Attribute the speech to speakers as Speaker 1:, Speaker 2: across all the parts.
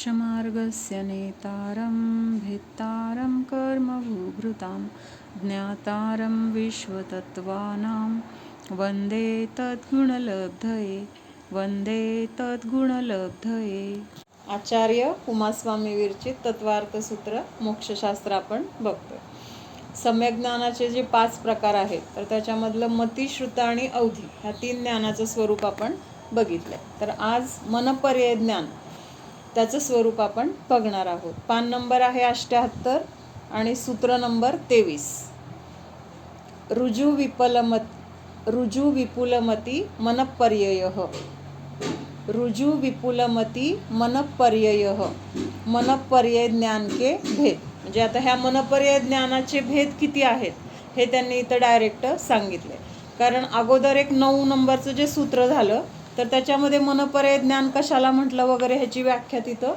Speaker 1: मोक्षमार्गस्य नेतारं भेत्तारं कर्मभूभृतां ज्ञातारं विश्वतत्त्वानां वन्दे तद्गुणलब्धये. आचार्य उमास्वामी विरचित तत्वार्थ सूत्र मोक्षशास्त्र आपण बघतोय. सम्यक ज्ञानाचे जे 5 प्रकार आहेत तर त्याच्यामधलं मती, श्रुत आणि अवधी ह्या 3 ज्ञानाचं स्वरूप आपण बघितलंय. तर आज मनपर्यय ज्ञान त्याचं स्वरूप आपण बघणार आहोत. पान नंबर आहे 78 आणि सूत्र नंबर 23. रुजु विपुलमती मनपर्ययः. रुजु विपुलमती मनपर्ययः. मनपर्यय ज्ञान के भेद. म्हणजे आता ह्या मनपर्यय ज्ञानाचे भेद किती आहेत हे त्यांनी इथं डायरेक्ट सांगितले. कारण अगोदर एक 9 नंबरचं जे सूत्र झालं तर त्याच्यामध्ये मनपर्यय ज्ञान कशाला म्हटलं वगैरे ह्याची व्याख्या तिथं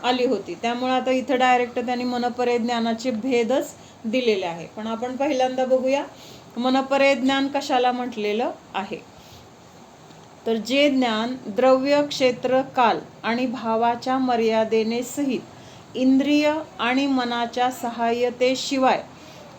Speaker 1: आली होती. त्यामुळे आता इथं डायरेक्ट त्यांनी मनपर्यय ज्ञानाचे भेदच दिलेले आहे. पण आपण पहिल्यांदा बघूया मनपर्यय ज्ञान कशाला म्हटलेलं आहे. तर जे ज्ञान द्रव्य, क्षेत्र, काल आणि भावाच्या मर्यादेने सहित इंद्रिय आणि मनाच्या सहाय्यतेशिवाय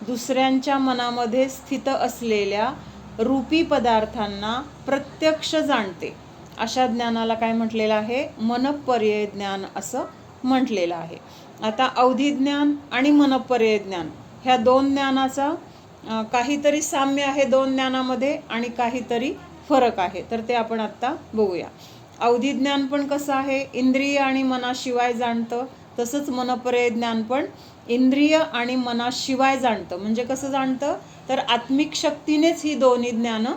Speaker 1: दुसऱ्यांच्या मनामध्ये स्थित असलेल्या रूपी पदार्थांना प्रत्यक्ष जाणते अशा ज्ञानाला काय म्हटलेलं आहे? मनपर्यय ज्ञान असं म्हटलेलं आहे. आता अवधी ज्ञान आणि मनपर्यय ज्ञान ह्या 2 ज्ञानाचा काहीतरी साम्य आहे 2 ज्ञानामध्ये आणि काहीतरी फरक आहे. तर ते आपण आत्ता बघूया. अवधी ज्ञान पण कसं आहे? इंद्रिय आणि मनाशिवाय जाणतं. तसंच मनपर्यय ज्ञान पण इंद्रिय आणि मनाशिवाय जाणतं. म्हणजे कसं जाणतं? तर आत्मिक शक्तीनेच ही दोन्ही ज्ञानं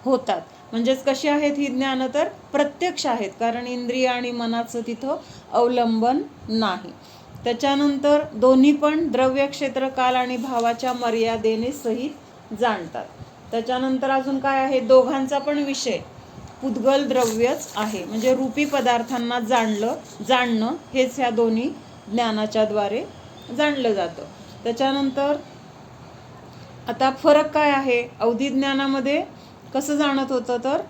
Speaker 1: होतात. म्हणजेच कशी आहेत ही ज्ञानं? तर प्रत्यक्ष आहेत, कारण इंद्रिय आणि मनाचं तिथं अवलंबन नाही. त्याच्यानंतर दोन्ही पण द्रव्य, क्षेत्र, काल आणि भावाच्या मर्यादेने सहित जाणतात. त्याच्यानंतर अजून काय आहे? दोघांचा पण विषय पुद्गल द्रव्यच आहे. म्हणजे रूपी पदार्थांना जाणणं हेच ह्या दोन्ही ज्ञानाच्या द्वारे जाणलं जातं. त्याच्यानंतर आता फरक काय आहे? अवधी ज्ञानामध्ये कसं जाणत होतं? तर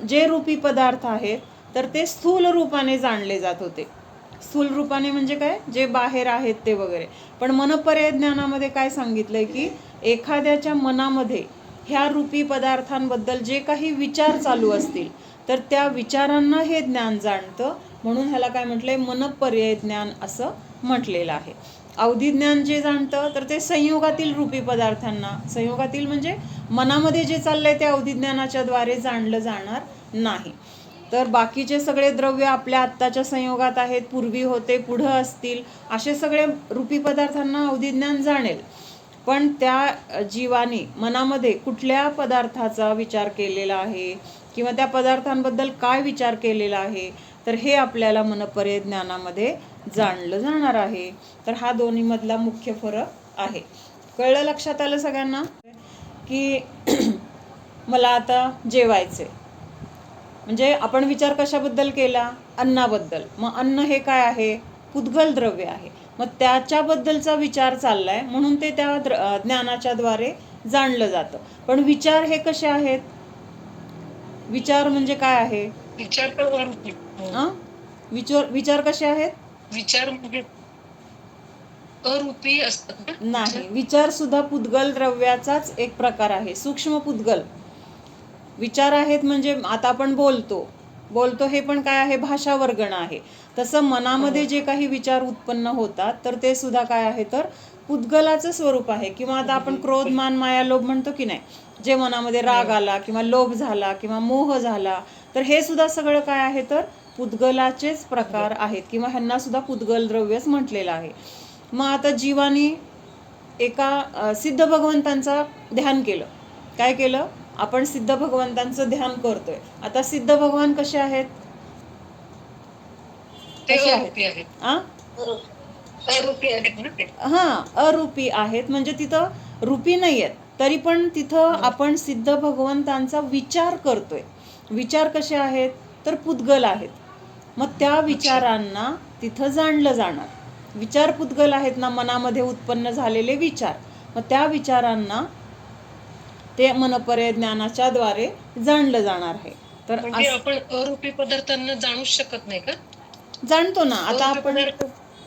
Speaker 1: जे रूपी पदार्थ आहेत तर ते स्थूल रूपाने जाणले जात होते. स्थूल रूपाने म्हणजे काय? जे बाहेर आहेत ते वगैरे. पण मनपर्यय ज्ञानामध्ये काय सांगितलंय की एखाद्याच्या मनामध्ये ह्या रूपी पदार्थांबद्दल जे काही विचार चालू असतील तर त्या विचारांना हे ज्ञान जाणतं. म्हणून ह्याला काय म्हटलंय? मनपर्यय ज्ञान असं म्हटलेलं आहे. अवधी ज्ञान जे जाणतं तर ते संयोगातील रूपी पदार्थांना, संयोगातील म्हणजे मनामध्ये जे चाललंय ते अवधी ज्ञानाच्या द्वारे जाणलं जाणार नाही. तर बाकीचे सगळे द्रव्य आपल्या आत्ताच्या संयोगात आहेत, पूर्वी होते, पुढं असतील, असे सगळे रूपी पदार्थांना अवधी ज्ञान जाणेल. पण त्या जीवाने मनामध्ये कुठल्या पदार्थाचा विचार केलेला आहे किंवा त्या पदार्थांबद्दल काय विचार केलेला आहे तर हे आपल्याला मनपर्यय ज्ञानामध्ये जाणलं जाणार आहे. तर हा दोन्हीमधला मुख्य फरक आहे. कळलं? लक्षात आलं सगळ्यांना? की मला आता जेवायचे म्हणजे आपण विचार कशाबद्दल केला? अन्नाबद्दल. मग अन्न हे काय आहे? पुद्गल द्रव्य आहे. मग त्याच्याबद्दलचा विचार चाललाय म्हणून ते त्या ज्ञानाच्या द्वारे जाणलं जातं. पण विचार हे कसे आहेत? विचार म्हणजे काय आहे? विचार कसे आहेत?
Speaker 2: विचार म्हणजे अरूपी असतात
Speaker 1: नाही. विचार सुद्धा पुद्गल द्रव्याचाच एक प्रकार आहे, सूक्ष्म पुद्गल विचार आहेत. म्हणजे आता आपण बोलतो हे पण काय आहे? भाषा वर्गण आहे. तसं मनामध्ये जे काही विचार उत्पन्न होतात तर ते सुद्धा काय आहे? तर पुद्गलाचं स्वरूप आहे. किंवा आता आपण क्रोध, मान, माया, लोभ म्हणतो की नाही, जे मनामध्ये राग आला किंवा लोभ झाला किंवा मोह झाला तर हे सुद्धा सगळं काय आहे? तर पुद्गलाचेच प्रकार आहेत किंवा ह्यांना सुद्धा पुद्गल द्रव्यच म्हटलेलं आहे. मग आता जीवानी एका सिद्ध भगवंतांचं ध्यान केलं. काय केलं? आपण सिद्ध भगवंतांचं ध्यान करतोय. आता सिद्ध भगवान कसे आहेत? कसे आहेत? अरूपी आहेत. म्हणजे तिथं रूपी नाही आहेत तरी पण तिथं आपण सिद्ध भगवंतांचा विचार करतोय. विचार कसे आहेत? तर पुद्गल आहेत. मग त्या विचारांना तिथं जाणलं जाणार. विचार पुद्गल आहेत ना, मनामध्ये उत्पन्न झालेले विचार. मग त्या विचारांना ते मनपर्यय ज्ञानाच्या द्वारे जाणलं जाणार आहे. तर
Speaker 2: म्हणजे आपण अरूपी पदार्थांना जाणू शकत नाही का?
Speaker 1: जाणतो ना. आता आपण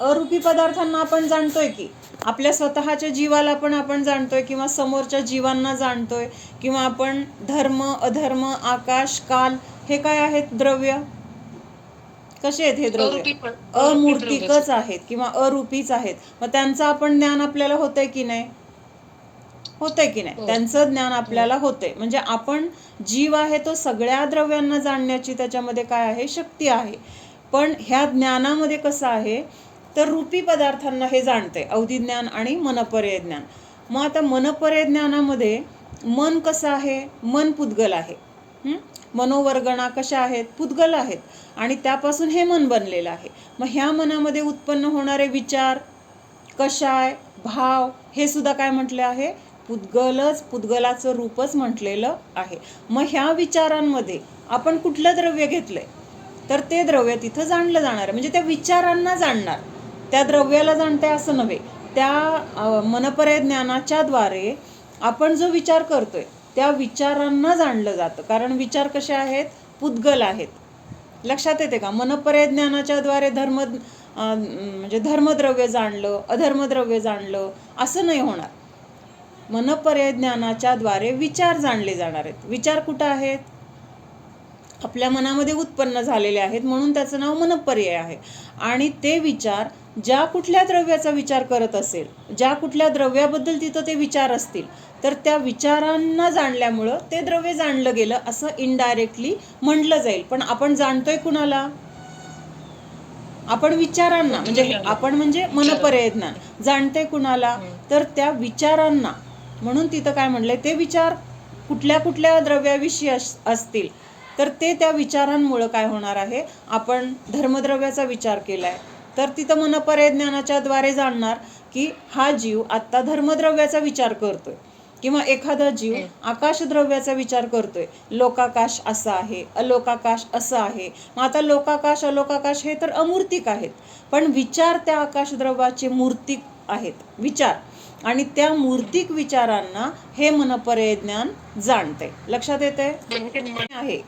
Speaker 1: अरूपी पदार्थांना आपण जाणतोय की, आपल्या स्वतःच्या जीवाला पण आपण जाणतोय किंवा समोरच्या जीवांना जाणतोय, किंवा आपण धर्म, अधर्म, आकाश, काल हे काय आहेत? द्रव्य. कसे आहेत हे द्रव्य? अमूर्तिकच आहेत किंवा अरूपीच आहेत. मग त्यांचं आपण ज्ञान आपल्याला होतंय की नाही? होतंय की नाही? त्यांचं ज्ञान आपल्याला होतंय. म्हणजे आपण जीव आहे तो सगळ्या द्रव्यांना जाणण्याची त्याच्यामध्ये काय आहे? शक्ती आहे. पण ह्या ज्ञानामध्ये कसं आहे तर रूपी पदार्थांना हे जाणते, अवधी ज्ञान आणि मनपर्यय ज्ञान. मग आता मनपर्यय ज्ञानामध्ये मन कसं आहे? मन पुद्गल आहे. मनोवर्गणा कशा आहेत? पुद्गल आहेत. आणि त्यापासून हे मन बनलेलं आहे. मग ह्या मनामध्ये उत्पन्न होणारे विचार, कषाय, भाव हे सुद्धा काय म्हटले आहे? पुद्गलच, पुद्गलाचं रूपच म्हटलेलं आहे. मग ह्या विचारांमध्ये आपण कुठलं द्रव्य घेतलंय तर ते द्रव्य तिथं जाणलं जाणार, म्हणजे त्या विचारांना जाणणार. त्या द्रव्याला जाणते असं नव्हे. त्या मनपर्यय ज्ञानाच्या द्वारे आपण जो विचार करतोय त्या विचारांना जाणलं जातं. कारण विचार कसे आहेत? पुद्गल आहेत. लक्षात येते का? मनपर्यय ज्ञानाच्या द्वारे म्हणजे धर्मद्रव्य जाणलं, अधर्मद्रव्य जाणलं असं नाही होणार. मनपर्यय ज्ञानाच्या द्वारे विचार जाणले जाणार आहेत. विचार कुठं आहेत? आपल्या मनामध्ये उत्पन्न झालेले आहेत, म्हणून त्याचं नाव मनपर्यय आहे. आणि ते विचार ज्या कुठल्या द्रव्याचा विचार करत असेल, ज्या कुठल्या द्रव्याबद्दल तिथं ते विचार असतील, तर त्या विचारांना जाणल्यामुळं ते द्रव्य जाणलं गेलं असं इनडायरेक्टली म्हटलं जाईल. पण आपण जाणतोय कुणाला? आपण विचारांना. म्हणजे आपण म्हणजे मनपर्यय ज्ञान जाणते कुणाला? तर त्या विचारांना. म्हणून तिथं काय म्हणलंय? ते विचार कुठल्या कुठल्या द्रव्याविषयी असतील तर ते त्या विचारांमुळं काय होणार आहे? आपण धर्मद्रव्याचा विचार केलाय तर तिथं मनपर्यय ज्ञानाच्या द्वारे जाणणार की हा जीव आत्ता धर्मद्रव्याचा विचार करतोय, किंवा एखादा जीव आकाशद्रव्याचा विचार करतोय. लोकाकाश असं आहे, अलोकाकाश असं आहे. मग आता लोकाकाश, अलोकाकाश हे तर अमूर्तिक आहेत, पण विचार त्या आकाशद्रव्याचे मूर्तिक आहेत विचार. आणि त्या मूर्तिक विचारांना हे मनपर्यय ज्ञान जाणते. लक्षात येते आहे.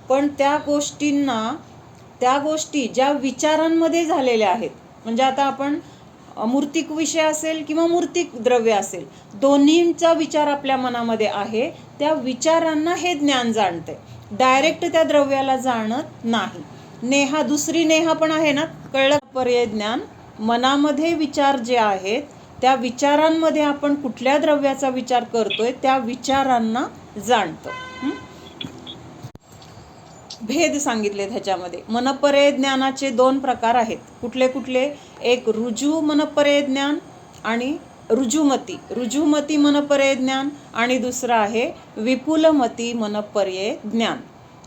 Speaker 1: पण त्या गोष्टी ज्या विचारांमध्ये झालेल्या आहेत, म्हणजे आता आपण मूर्तिक विषय असेल किंवा मूर्तिक द्रव्य असेल, दोन्हींचा विचार आपल्या मनामध्ये आहे, त्या विचारांना हे ज्ञान जाणते. डायरेक्ट त्या द्रव्याला जाणत नाही. नेहा, दुसरी नेहा पण आहे ना, कळलं? पर्याय ज्ञान मनामध्ये विचार जे आहेत त्या विचारांमध्ये आपण कुठल्या द्रव्याचा विचार करतोय त्या विचारांना जाणतं. भेद सांगितले ह्याच्यामध्ये. मनपर्यय ज्ञानाचे 2 प्रकार आहेत. कुठले कुठले? एक रुजू मनपर्यय ज्ञान आणि रुजूमती मनपर्यय ज्ञान, आणि दुसरं आहे विपुलमती मनपर्यय ज्ञान.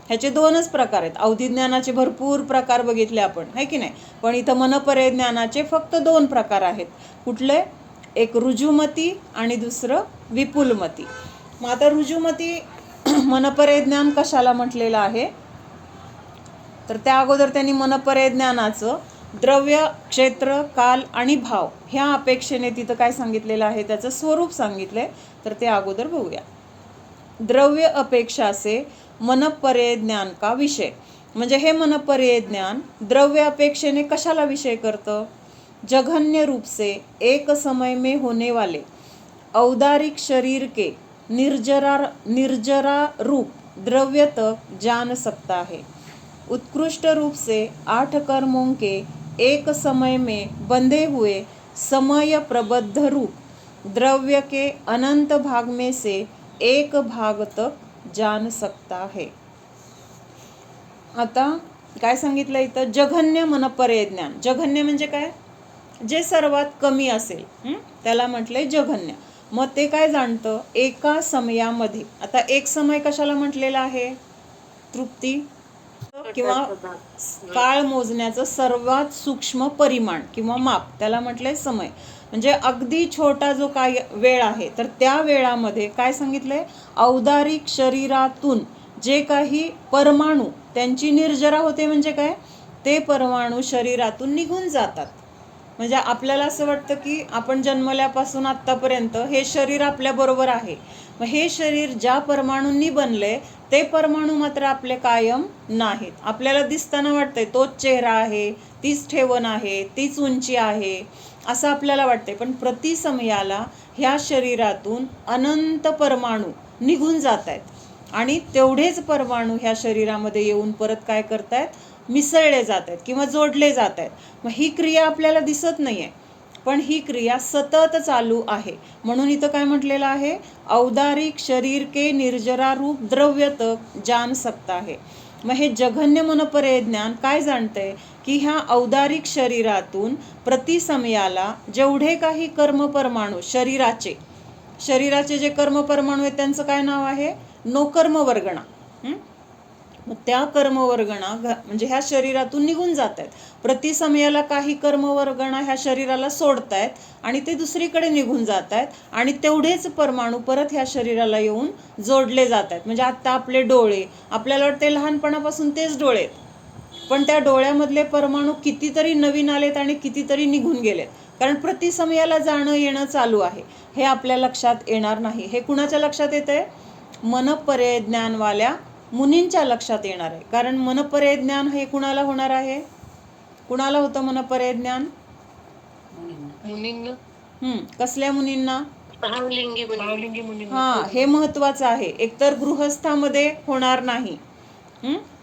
Speaker 1: ह्याचे 2च प्रकार आहेत. अवधी ज्ञानाचे भरपूर प्रकार बघितले आपण, है की नाही? पण इथं मनपर्यय ज्ञानाचे फक्त 2 प्रकार आहेत. कुठले? एक रुजूमती आणि दुसरं विपुलमती. मग आता रुजूमती मनपर्यय ज्ञान कशाला म्हटलेलं आहे तर त्या अगोदर त्यांनी मनपर्यय ज्ञानाचं द्रव्य, क्षेत्र, काल आणि भाव ह्या अपेक्षेने तिथं काय सांगितलेलं आहे, त्याचं स्वरूप सांगितलंय. तर ते अगोदर बघूया. द्रव्य अपेक्षा से मनपर्यय ज्ञान का विषय. म्हणजे हे मनपर्यय ज्ञान द्रव्य अपेक्षेने कशाला विषय करतं? जघन्य रूप से एक समय में होने वाले औदारिक शरीर के निर्जरा रूप द्रव्य तक जान सकता है. उत्कृष्ट रूप से 8 कर्मों के एक समय में बंधे हुए समय प्रबद्ध रूप द्रव्य के अनंत भाग में से एक भाग तक जान सकता है. आता काय सांगितलं इथं? जघन्य मनपर्यय ज्ञान. जघन्य म्हणजे काय? जे सर्वात कमी असेल त्याला म्हटलंय जघन्य. मग ते काय जाणतं? एका समयामध्ये. आता एक समय कशाला म्हटलेला आहे? तृप्ती किंवा काळ मोजण्याचं सर्वात सूक्ष्म परिमाण किंवा माप, त्याला म्हटलंय समय. म्हणजे अगदी छोटा जो काय वेळ आहे तर त्या वेळामध्ये काय सांगितलंय? औदारिक शरीरातून जे काही परमाणू त्यांची निर्जरा होते. म्हणजे काय? ते परमाणू शरीरातून निघून जातात. म्हणजे आपल्याला असं वाटतं की आपण जन्मल्यापासून आत्तापर्यंत हे शरीर आपल्याबरोबर आहे. मग हे शरीर ज्या परमाणूंनी बनले ते परमाणू मात्र आपले कायम नाहीत. आपल्याला दिसताना वाटतंय तोच चेहरा आहे, तीच ठेवण आहे, तीच उंची आहे असं आपल्याला वाटते. पण प्रतिसमयाला ह्या शरीरातून अनंत परमाणू निघून जात आहेत आणि तेवढेच परमाणू ह्या शरीरामध्ये येऊन परत काय करतायत, मिसळले जात आहेत किंवा जोडले जात आहेत. मग ही क्रिया आपल्याला दिसत नाही आहे, पण ही क्रिया सतत चालू आहे. म्हणून इथं काय म्हटलेलं आहे, औदारिक शरीर के निर्जरा रूप द्रव्य तक जान सकता है. मग हे जघन्य मनपर्यय ज्ञान काय जाणतंय की ह्या औदारिक शरीरातून प्रतिसमयाला जेवढे काही कर्मपरमाणू शरीराचे जे कर्मपरमाणू आहेत त्यांचं काय नाव आहे, नोकर्म वर्गणा. मग त्या कर्मवर्गणा म्हणजे ह्या शरीरातून निघून जात आहेत. प्रतिसमयाला काही कर्मवर्गणा ह्या शरीराला सोडतायत आणि ते दुसरीकडे निघून जात आहेत आणि तेवढेच परमाणू परत ह्या शरीराला येऊन जोडले जात आहेत. म्हणजे आत्ता आपले डोळे, आपल्याला वाटते लहानपणापासून तेच डोळे आहेत, पण त्या डोळ्यामधले परमाणू कितीतरी नवीन आलेत आणि कितीतरी निघून गेलेत. कारण प्रतिसमयाला जाणं येणं चालू आहे. हे आपल्या लक्षात येणार नाही. हे कुणाच्या लक्षात येतंय, मनपर्यय ज्ञानवाल्या मुनींच्या लक्षात येणार आहे. कारण मनपर्यय ज्ञान हे कुणाला होणार आहे, कुणाला होतं मनपर्यय ज्ञान, कसल्या मुनींना, हा, हे महत्वाचं आहे. एकतर गृहस्थामध्ये होणार नाही.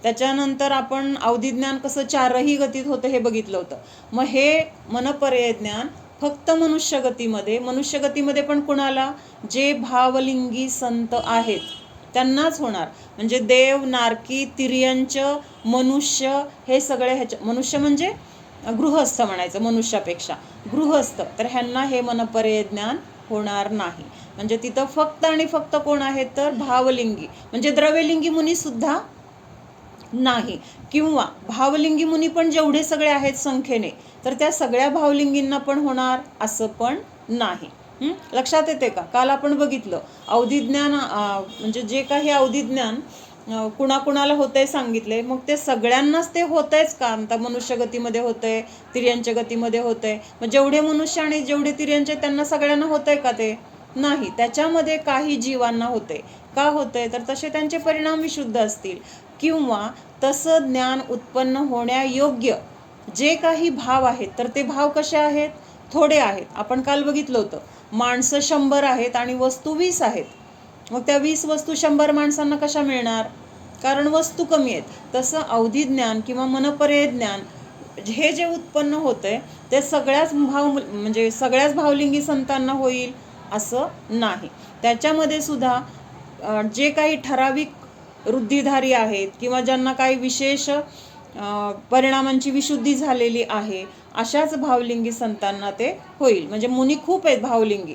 Speaker 1: त्याच्यानंतर आपण अवधिज्ञान कसं चारही गतीत होतं हे बघितलं होतं. मग हे मनपर्यय ज्ञान फक्त मनुष्यगतीमध्ये पण कुणाला, जे भावलिंगी संत आहेत त्यांनाच होणार. म्हणजे देव, नारकी, तिर्यंच, मनुष्य हे सगळे मनुष्य म्हणजे गृहस्थ म्हणायचं, मनुष्यापेक्षा गृहस्थ, तर ह्यांना हे मनपर्यय ज्ञान होणार नाही. म्हणजे तिथं फक्त आणि फक्त कोण आहेत तर भावलिंगी, म्हणजे द्रव्यलिंगी मुनी सुद्धा नाही. किंवा भावलिंगी मुनी पण जेवढे सगळे आहेत संख्येने, तर त्या सगळ्या भावलिंगींना पण होणार असं पण नाही. लक्षात येते का? काल आपण बघितलं अवधिज्ञान, म्हणजे जे काही अवधिज्ञान कुणाकुणाला होतंय सांगितले, मग ते सगळ्यांनाच ते होतंयच का? आता मनुष्य गतीमध्ये होतंय, तिर्यंच गतीमध्ये होतंय. मग जेवढे मनुष्य आणि जेवढे तिर्यंच त्यांना सगळ्यांना होतंय का? ते नाही. त्याच्यामध्ये काही जीवांना होते. का होतंय तर तसे त्यांचे परिणाम विशुद्ध असतील किंवा तसं ज्ञान उत्पन्न होण्यायोग्य जे काही भाव आहेत, तर ते भाव कसे आहेत, थोडे आहेत. आपण काल बघितलं होतं, माणसं 100 आहेत आणि वस्तू 20 आहेत. मग त्या 20 वस्तू 100 माणसांना कशा मिळणार, कारण वस्तू कमी आहेत. तसं अवधिज्ञान किंवा मनपर्यय ज्ञान हे जे उत्पन्न होतंय ते म्हणजे सगळ्याच भावलिंगी संतांना होईल असं नाही. त्याच्यामध्ये सुद्धा जे काही ठराविक वृद्धिधारी आहेत किंवा ज्यांना काही विशेष परिणामांची विशुद्धी झालेली आहे, अशाच भावलिंगी संतांना ते होईल. म्हणजे मुनी खूप आहेत भावलिंगी,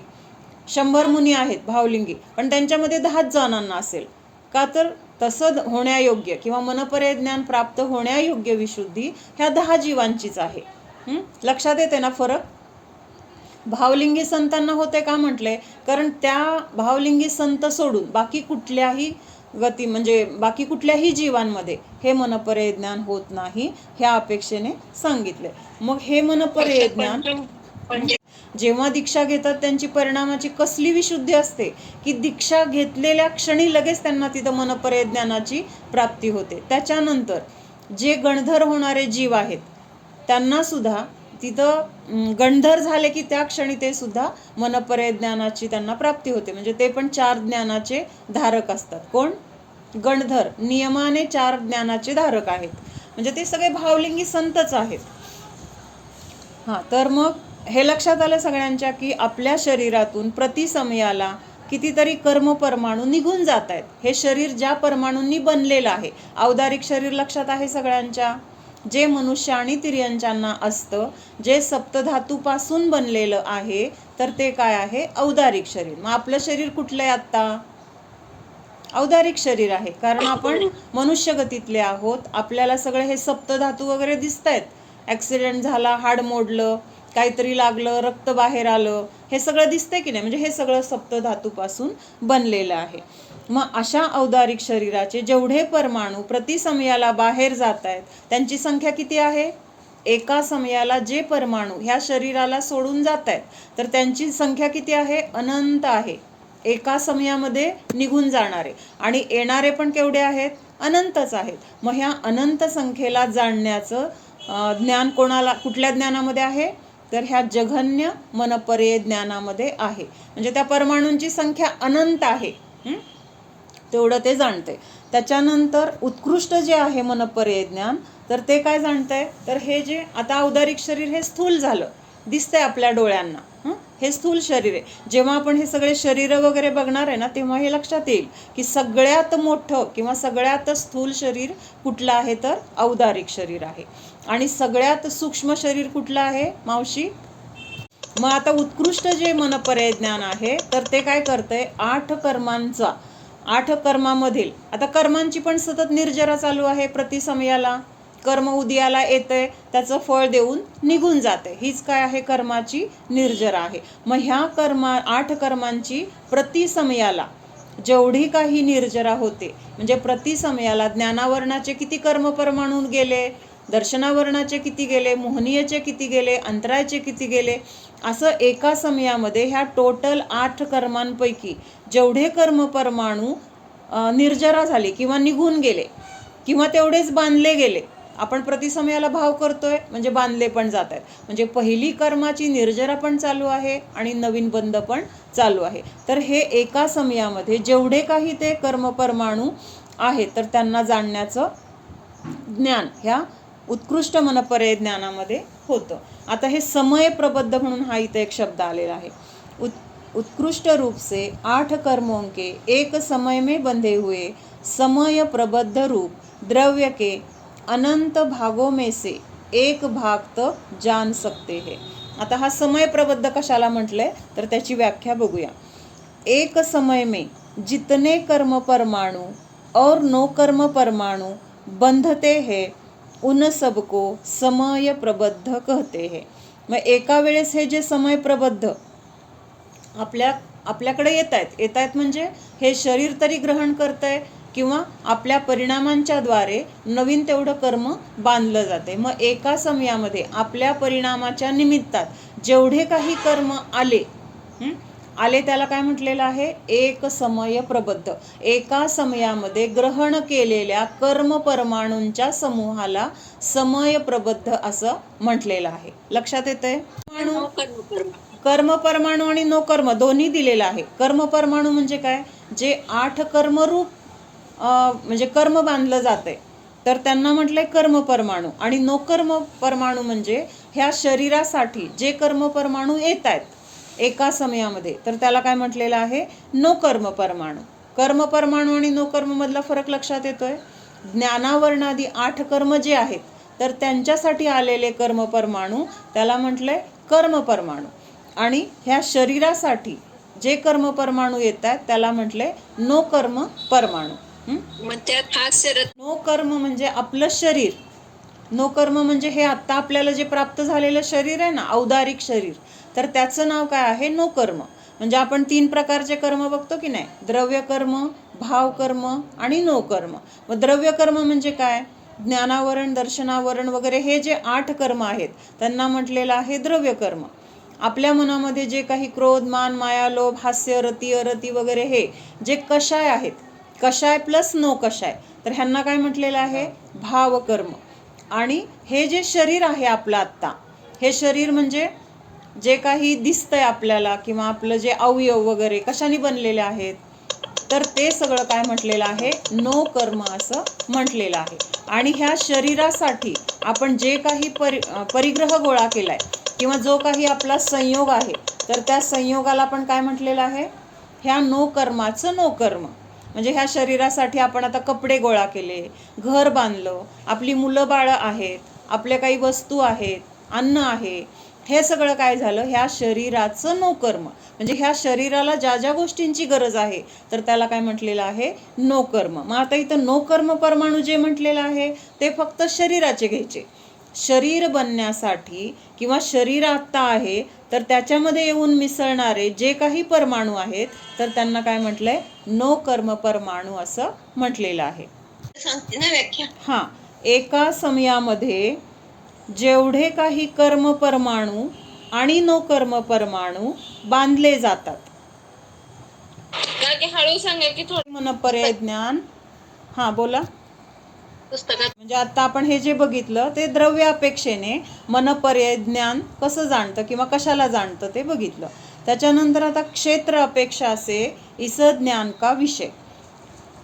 Speaker 1: 100 मुनी आहेत भावलिंगी, पण त्यांच्यामध्ये 10 जणांना असेल का, तर तसं होण्यायोग्य किंवा मनपर्यय ज्ञान प्राप्त होण्यायोग्य विशुद्धी ह्या 10 जीवांचीच आहे. लक्षात येते ना फरक? भावलिंगी संतांना होते का म्हटले, कारण त्या भावलिंगी संत सोडून बाकी कुठल्याही गती म्हणजे बाकी कुठल्याही जीवांमध्ये हे मनपर्यय ज्ञान होत नाही, ह्या अपेक्षेने सांगितले. मग हे मनपर्यय ज्ञान जेव्हा दीक्षा घेतात त्यांची परिणामाची कसली विशुद्धी असते की दीक्षा घेतलेल्या क्षणी लगेच त्यांना तिथं मनपर्यय ज्ञानाची प्राप्ती होते. त्याच्यानंतर जे गणधर होणारे जीव आहेत त्यांना सुद्धा तिथं गणधर झाले की त्या क्षणी ते सुद्धा मनपर्यय ज्ञानाची त्यांना प्राप्ती होते. म्हणजे ते पण 4 ज्ञानाचे धारक असतात. कोण? गणधर नियमाने 4 ज्ञानाचे धारक आहेत. म्हणजे ते सगळे भावलिंगी संतच आहेत. तर मग हे लक्षात आलं सगळ्यांच्या की आपल्या शरीरातून प्रतिसमयाला कितीतरी कर्मपरमाणू निघून जात आहेत. हे शरीर ज्या परमाणूंनी बनलेलं आहे, औदारिक शरीर लक्षात आहे सगळ्यांच्या, जे मनुष्य आणि तिर्यंचांना असतं, जे सप्तधातूपासून बनलेलं आहे, तर ते काय आहे, औदारिक शरीर. मग आपलं शरीर कुठलं आहे आत्ता? औदारिक शरीर आहे, कारण आपण मनुष्यगतीतले आहोत. आपल्याला सगळे हे सप्तधातू वगैरे दिसत आहेत. ॲक्सिडेंट झाला, हाड मोडलं, काहीतरी लागलं, रक्त बाहेर आलं, हे सगळं दिसतंय की नाही, म्हणजे हे सगळं सप्तधातूपासून बनलेलं आहे. मग अशा औदारिक शरीराचे जेवढे परमाणू प्रतिसमयाला बाहेर जात आहेत त्यांची संख्या किती आहे? एका समयाला जे परमाणू ह्या शरीराला सोडून जात आहेत तर त्यांची संख्या किती आहे? अनंत आहे. एका समयामध्ये निघून जाणारे आणि येणारे पण केवढे आहेत? अनंतच आहेत. मग ह्या अनंत संख्येला जाणण्याचं ज्ञान कोणाला, कुठल्या ज्ञानामध्ये आहे? तर ह्या जघन्य मनपर्यय ज्ञानामध्ये आहे. म्हणजे त्या परमाणूंची संख्या अनंत आहे, तेवढं ते जाणते. त्याच्यानंतर उत्कृष्ट जे आहे मनपर्यय ज्ञान, तर ते काय जाणतंय? तर हे जे आता औदारिक शरीर हे स्थूल झालं, दिसतंय आपल्या डोळ्यांना, हे स्थूल शरीर आहे. जेव्हा आपण हे सगळे शरीर वगैरे बघणार आहे ना, तेव्हा हे लक्षात येईल की सगळ्यात मोठं किंवा सगळ्यात स्थूल शरीर कुठलं आहे? तर औदारिक शरीर आहे. आणि सगळ्यात सूक्ष्म शरीर कुठलं आहे मावशी? मग आता उत्कृष्ट जे मनपर्यय ज्ञान आहे तर ते काय करतंय? 8 कर्मांचा, 8 कर्मामधील, आता कर्मांची पण सतत निर्जरा चालू आहे. प्रतिसमयाला कर्म उदयाला येतंय, त्याचं फळ देऊन निघून जाते. हीच काय आहे? कर्माची निर्जरा आहे. मग ह्या 8 कर्मांची प्रतिसमयाला जेवढी काही निर्जरा होते, म्हणजे प्रतिसमयाला ज्ञानावरणाचे किती कर्म परमाणू गेले, दर्शनावरणाचे किती गेले, मोहनीयचे किती गेले, अंतरायचे किती गेले, असं एका समयामध्ये ह्या टोटल 8 कर्मांपैकी जेवढे कर्म परमाणू निर्जरा झाले किंवा निघून गेले किंवा तेवढेच बांधले गेले. आपण प्रतिसमयाला भाव करतोय म्हणजे बांधले पण जात आहेत. म्हणजे पहिली कर्माची निर्जरा पण चालू आहे आणि नवीन बंध पण चालू आहे. तर हे एका समयामध्ये जेवढे काही ते कर्म परमाणू आहेत तर त्यांना जाणण्याचं ज्ञान ह्या उत्कृष्ट मनपर्यय ज्ञानामध्ये होतं. आता हे समय प्रबद्ध म्हणून हा इथे एक शब्द आलेला आहे. उत्कृष्ट रूप से 8 कर्मों के एक समय में बंधे हुए समय प्रबद्ध रूप द्रव्य के अनंत भागों में से एक भाग तो जान सकते हैं. आता हा समय प्रबद्ध कशाला म्हटलंय तर त्याची व्याख्या बघूया. एक समय में जितने कर्म परमाणु और नो कर्म परमाणु बंधते हैं उन सबको समय प्रबद्ध कहते हैं. मग एका वेळेस हे जे समय प्रबद्ध आपल्याकडे येत आहेत म्हणजे हे शरीर तरी ग्रहण करतंय किंवा आपल्या परिणामांच्या द्वारे नवीन तेवढं कर्म बांधलं जाते. मग एका समयामध्ये आपल्या परिणामाच्या निमित्तात जेवढे काही कर्म आले त्याला काय म्हटलेलं आहे? एक समय प्रबद्ध. एका समयामध्ये ग्रहण केलेल्या कर्म परमाणूंच्या समूहाला समय प्रबद्ध असं म्हटलेलं आहे. लक्षात येतंय? कर्म परमाणू आणि नो कर्म दोन्ही दिलेलं आहे. कर्म परमाणू म्हणजे काय? जे 8 कर्मरूप म्हणजे कर्म बांधलं जातंय तर त्यांना म्हटलंय कर्म परमाणू. आणि नो कर्म परमाणू म्हणजे ह्या शरीरासाठी जे कर्म परमाणू येत आहेत एका समयामध्ये तर त्याला काय म्हटलेलं आहे? नो कर्म परमाणू. कर्म परमाणू आणि नो कर्म मधला फरक लक्षात येतोय? ज्ञानावरणादी 8 कर्म जे आहेत तर त्यांच्यासाठी आलेले कर्म परमाणू त्याला म्हटलंय कर्म परमाणू. आणि ह्या शरीरासाठी जे कर्म परमाणू येत आहेत त्याला म्हटलंय नो कर्म परमाणू. नो कर्म म्हणजे आपलं शरीर. नो कर्म म्हणजे हे आत्ता आपल्याला जे प्राप्त झालेलं शरीर आहे ना, औदारिक शरीर, तर त्याचं नाव काय आहे? नो कर्म. म्हणजे आपण 3 प्रकारचे कर्म बघतो की नाही? द्रव्य कर्म, भाव कर्म आणि नो कर्म. मग द्रव्य कर्म म्हणजे काय? ज्ञानावरण, दर्शनावरण वगैरे हे जे 8 कर्म आहेत त्यांना म्हटलेलं आहे द्रव्य कर्म. आपल्या मनामध्ये जे काही क्रोध, मान, माया, लोभ, हास्य, रती, अरती वगैरे हे जे कषाय आहेत, कषाय प्लस नो कषाय, तर ह्यांना काय म्हटलेलं आहे? भावकर्म. आणि हे जे शरीर आहे आपलं आत्ता, हे शरीर म्हणजे जे काही दिसतंय आपल्याला किंवा आपलं जे अवयव वगैरे कशाने बनलेले आहेत तर ते सगळं काय म्हटलेलं आहे? नो कर्म असं म्हटलेलं आहे. आणि ह्या शरीरासाठी आपण जे काही परिग्रह गोळा केलाय किंवा जो काही आपला संयोग आहे तर त्या संयोगाला आपण काय म्हटलेलं आहे? ह्या नो कर्माचं नो कर्म. म्हणजे ह्या शरीरासाठी आपण आता कपडे गोळा केले, घर बांधलं, आपली मुलं बाळं आहेत, आपल्या काही वस्तू आहेत, अन्न आहे, हे सगळं काय झालं? ह्या शरीराचं नो कर्म. म्हणजे ह्या शरीराला ज्या ज्या गोष्टींची गरज आहे तर त्याला काय म्हटलेलं आहे? नो कर्म. मग आता इथं नो कर्म परमाणू जे म्हटलेलं आहे ते फक्त शरीराचे घ्यायचे. शरीर बनण्यासाठी किंवा शरीर आत्ता आहे तर त्याच्यामध्ये येऊन मिसळणारे जे काही परमाणू आहेत तर त्यांना काय म्हटलंय? नो कर्म परमाणू असं म्हटलेलं आहे. एका समयामध्ये जेवढे काही कर्म परमाणू आणि नो कर्म परमाणू बांधले जातात.
Speaker 2: हळू सांगा की थोडं.
Speaker 1: मनपर्याय ज्ञान. हा बोला.
Speaker 2: पुस्तकात
Speaker 1: म्हणजे आता आपण हे जे बघितलं ते द्रव्य अपेक्षेने मनपर्याय ज्ञान कसं जाणतं किंवा कशाला जाणतं ते बघितलं. त्याच्यानंतर आता क्षेत्र अपेक्षा से इस ज्ञान का विषय.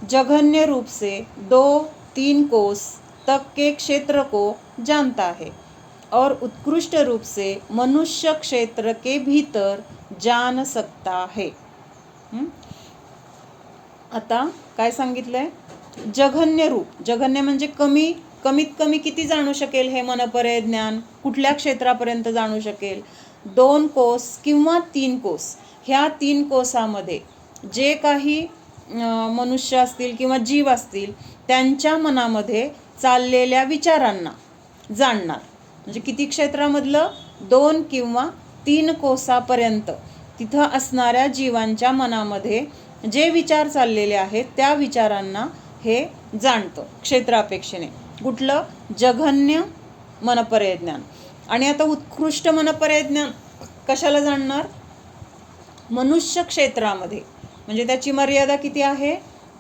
Speaker 1: जघन्य रूप से 2-3 कोस तक के क्षेत्र को जानता है और उत्कृष्ट रूप से मनुष्य क्षेत्र के भीतर जान सकता है. आता काय सांगितलंय? जघन्य रूप. जघन्य म्हणजे कमीत कमी किती जाणू शकेल हे मनपर्याय ज्ञान, कुठल्या क्षेत्रापर्यंत जाणू शकेल? 2 कोस किंवा 3 कोस. ह्या 3 कोसामध्ये जे काही मनुष्य असतील किंवा जीव असतील त्यांच्या मनामध्ये चाललेल्या विचारांना जाणणार. म्हणजे किती क्षेत्रामधलं? 2 किंवा 3 कोसापर्यंत तिथं असणाऱ्या जीवांच्या मनामध्ये जे विचार चाललेले आहेत त्या विचारांना हे जाणतं क्षेत्रापेक्षेने. कुठलं? जघन्य मनपर्याय ज्ञान. आणि आता उत्कृष्ट मनपर्याय ज्ञान कशाला जाणणार? मनुष्य क्षेत्रामध्ये. म्हणजे त्याची मर्यादा किती आहे?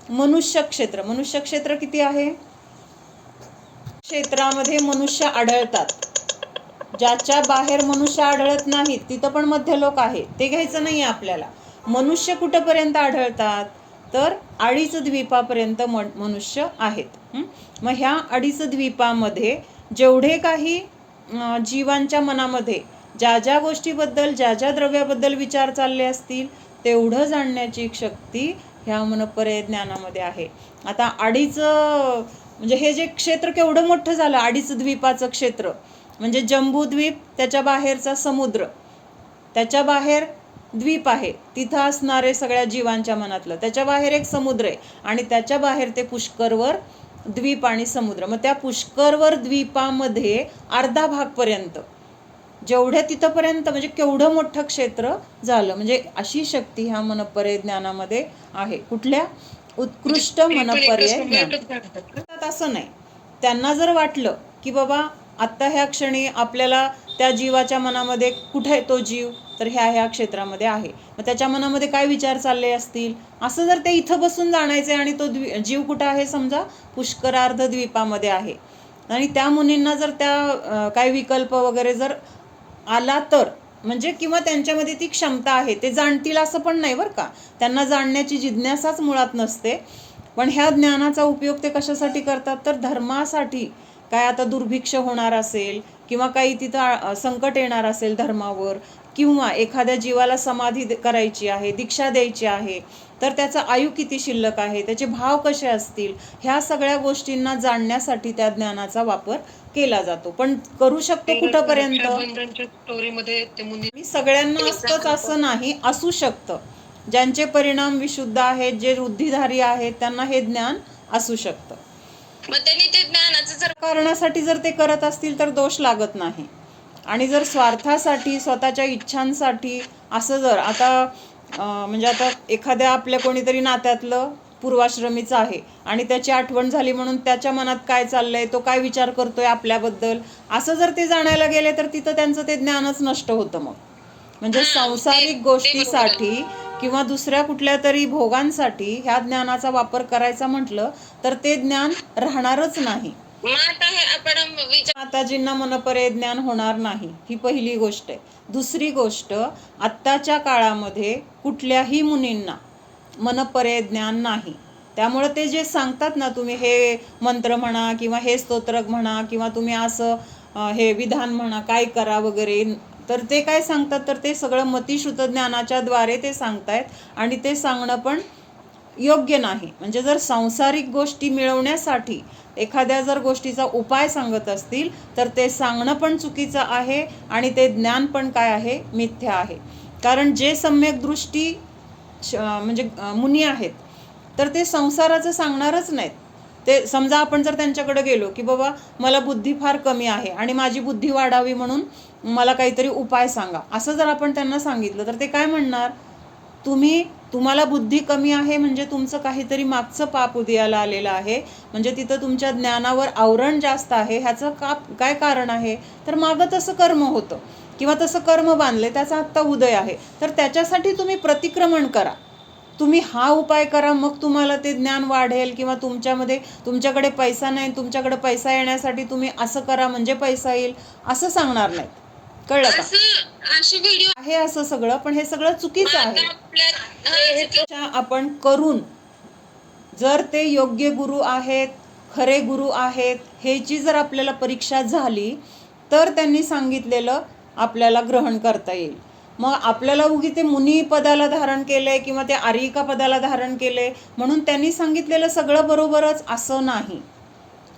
Speaker 1: मनुष्य क्षेत्र. मनुष्य क्षेत्र किती आहे? क्षेत्रामध्ये मनुष्य आढळतात. ज्याच्या बाहेर मनुष्य आढळत नाहीत तिथं पण मध्यलोक आहे, ते घ्यायचं नाही आपल्याला. मनुष्य कुठंपर्यंत आढळतात? तर 2.5 द्वीपापर्यंत मनुष्य आहेत. मग ह्या 2.5 द्वीपामध्ये जेवढे काही जीवांच्या मनामध्ये ज्या ज्या गोष्टीबद्दल ज्या ज्या द्रव्याबद्दल विचार चालले असतील तेवढं जाणण्याची शक्ती ह्या मनपर्याय ज्ञानामध्ये आहे. आता 2.5 म्हणजे हे जे क्षेत्र केवढं मोठं झालं, 2.5 द्वीपाचं क्षेत्र. म्हणजे जम्बूद्वीप, त्याच्या बाहेरचा समुद्र, त्याच्या बाहेर द्वीप आहे, तिथं असणारे सगळ्या जीवांच्या मनातलं, त्याच्या बाहेर एक समुद्र आहे आणि त्याच्या बाहेर ते पुष्करवर द्वीप आणि समुद्र. मग त्या पुष्करवर द्वीपामध्ये अर्धा भागपर्यंत जेवढ्या तिथंपर्यंत म्हणजे केवढं मोठं क्षेत्र झालं. म्हणजे अशी शक्ती ह्या मनपर्याय ज्ञानामध्ये आहे. कुठल्या? उत्कृष्ट मनपर्याय ज्ञान. असं नाही, त्यांना जर वाटलं की बाबा आत्ता ह्या क्षणी आपल्याला त्या जीवाच्या मनामध्ये कुठे आहे तो जीव, तर ह्या क्षेत्रामध्ये आहे, मग त्याच्या मनामध्ये काय विचार चालले असतील, असं जर ते इथं बसून जाणायचे आणि तो जीव कुठं आहे, समजा पुष्करार्ध द्वीपामध्ये आहे आणि त्या मुनींना जर त्या काही विकल्प वगैरे जर आला तर म्हणजे किंवा त्यांच्यामध्ये ती क्षमता आहे, ते जाणतील असं पण नाही बरं का. त्यांना जाणण्याची जिज्ञासाच मुळात नसते. पण ह्या ज्ञानाचा उपयोग ते कशासाठी करतात? तर धर्मासाठी. काय आता दुर्भिक्ष होणार असेल किंवा काही तिथं संकट येणार असेल धर्मावर, किंवा एखाद्या जीवाला समाधी करायची आहे, दीक्षा द्यायची आहे, तर त्याचा आयु किती शिल्लक आहे, त्याचे भाव कसे असतील, ह्या सगळ्या गोष्टींना जाणण्यासाठी त्या ज्ञानाचा वापर केला जातो. पण करू शकतो कुठंपर्यंत? मी सगळ्यांना असतंच असं नाही, असू शकतं. ज्यांचे परिणाम विशुद्ध आहेत, जे वृद्धिधारी आहेत, त्यांना हे ज्ञान असू शकतं.
Speaker 2: मग त्यांनी ते ज्ञानाचं जर
Speaker 1: कारणासाठी जर ते करत असतील तर दोष लागत नाही. आणि जर स्वार्थासाठी, स्वतःच्या इच्छांसाठी असं जर आता म्हणजे आता एखाद्या आपल्या कोणीतरी नात्यातलं पूर्वाश्रमीचं आहे आणि त्याची आठवण झाली म्हणून त्याच्या मनात काय चाललंय, तो काय विचार करतोय आपल्याबद्दल, असं जर ते जाणायला गेले तर तिथं त्यांचं ते ज्ञानच नष्ट होतं. मग म्हणजे सांसारिक गोष्टीसाठी किंवा दुसऱ्या कुठल्या तरी भोगांसाठी ह्या ज्ञानाचा वापर करायचा म्हटलं तर ते ज्ञान राहणारच नाही. माताजींना मनपर्याय ज्ञान होणार नाही, ही पहिली गोष्ट आहे. दुसरी गोष्ट, आत्ताच्या काळामध्ये कुठल्याही मुनींना मनपर्याय ज्ञान नाही. त्यामुळे ते जे सांगतात ना, तुम्ही हे मंत्र म्हणा किंवा हे स्तोत्र म्हणा किंवा तुम्ही असं हे विधान म्हणा, काय करा वगैरे, तर ते काय सांगतात, तर ते सगळं मतिश्रुत ज्ञानाच्या द्वारे ते सांगतायत आणि ते सांगणं पण योग्य नाही. म्हणजे जर सांसारिक गोष्टी मिळवण्यासाठी एखाद्या जर गोष्टीचा उपाय सांगत असतील तर ते सांगणं पण चुकीचं आहे आणि ते ज्ञान पण काय आहे, मिथ्या आहे. कारण जे सम्यक दृष्टी म्हणजे मुनी आहेत तर ते संसाराचं सांगणारच नाहीत. ते समजा आपण जर त्यांच्याकडे गेलो की बाबा मला बुद्धी फार कमी आहे आणि माझी बुद्धी वाढावी म्हणून मला काहीतरी उपाय सांगा, असं जर आपण त्यांना सांगितलं तर ते काय म्हणणार, तुम्हाला बुद्धी कमी आहे म्हणजे तुमचं काहीतरी मागचं पाप उदयाला आलेलं आहे, म्हणजे तिथं तुमच्या ज्ञानावर आवरण जास्त आहे. ह्याचं काय कारण आहे, तर मागं तसं कर्म होतं किंवा तसं कर्म बांधले, त्याचा आत्ता उदय आहे. तर त्याच्यासाठी तुम्ही प्रतिक्रमण करा, तुम्ही हा उपाय करा, मग तुम्हाला ते ज्ञान वाढेल. किंवा तुमच्याकडे पैसा नाही, तुमच्याकडे पैसा येण्यासाठी तुम्ही असं करा म्हणजे पैसा येईल, असं सांगणार नाहीत. कळलं का?
Speaker 2: अशी व्हिडिओ
Speaker 1: आहे असं सगळं, पण हे सगळं चुकीचं आहे.
Speaker 2: आपल्या
Speaker 1: आपण करून जर ते योग्य गुरु आहेत, खरे गुरु आहेत, ह्याची जर आपल्याला परीक्षा झाली तर त्यांनी सांगितलेलं आपल्याला ग्रहण करता येईल. मग आपल्याला उगी ते मुनी पदाला धारण केलंय किंवा ते आर्यिका पदाला धारण केलंय म्हणून त्यांनी सांगितलेलं सगळं बरोबरच असं नाही.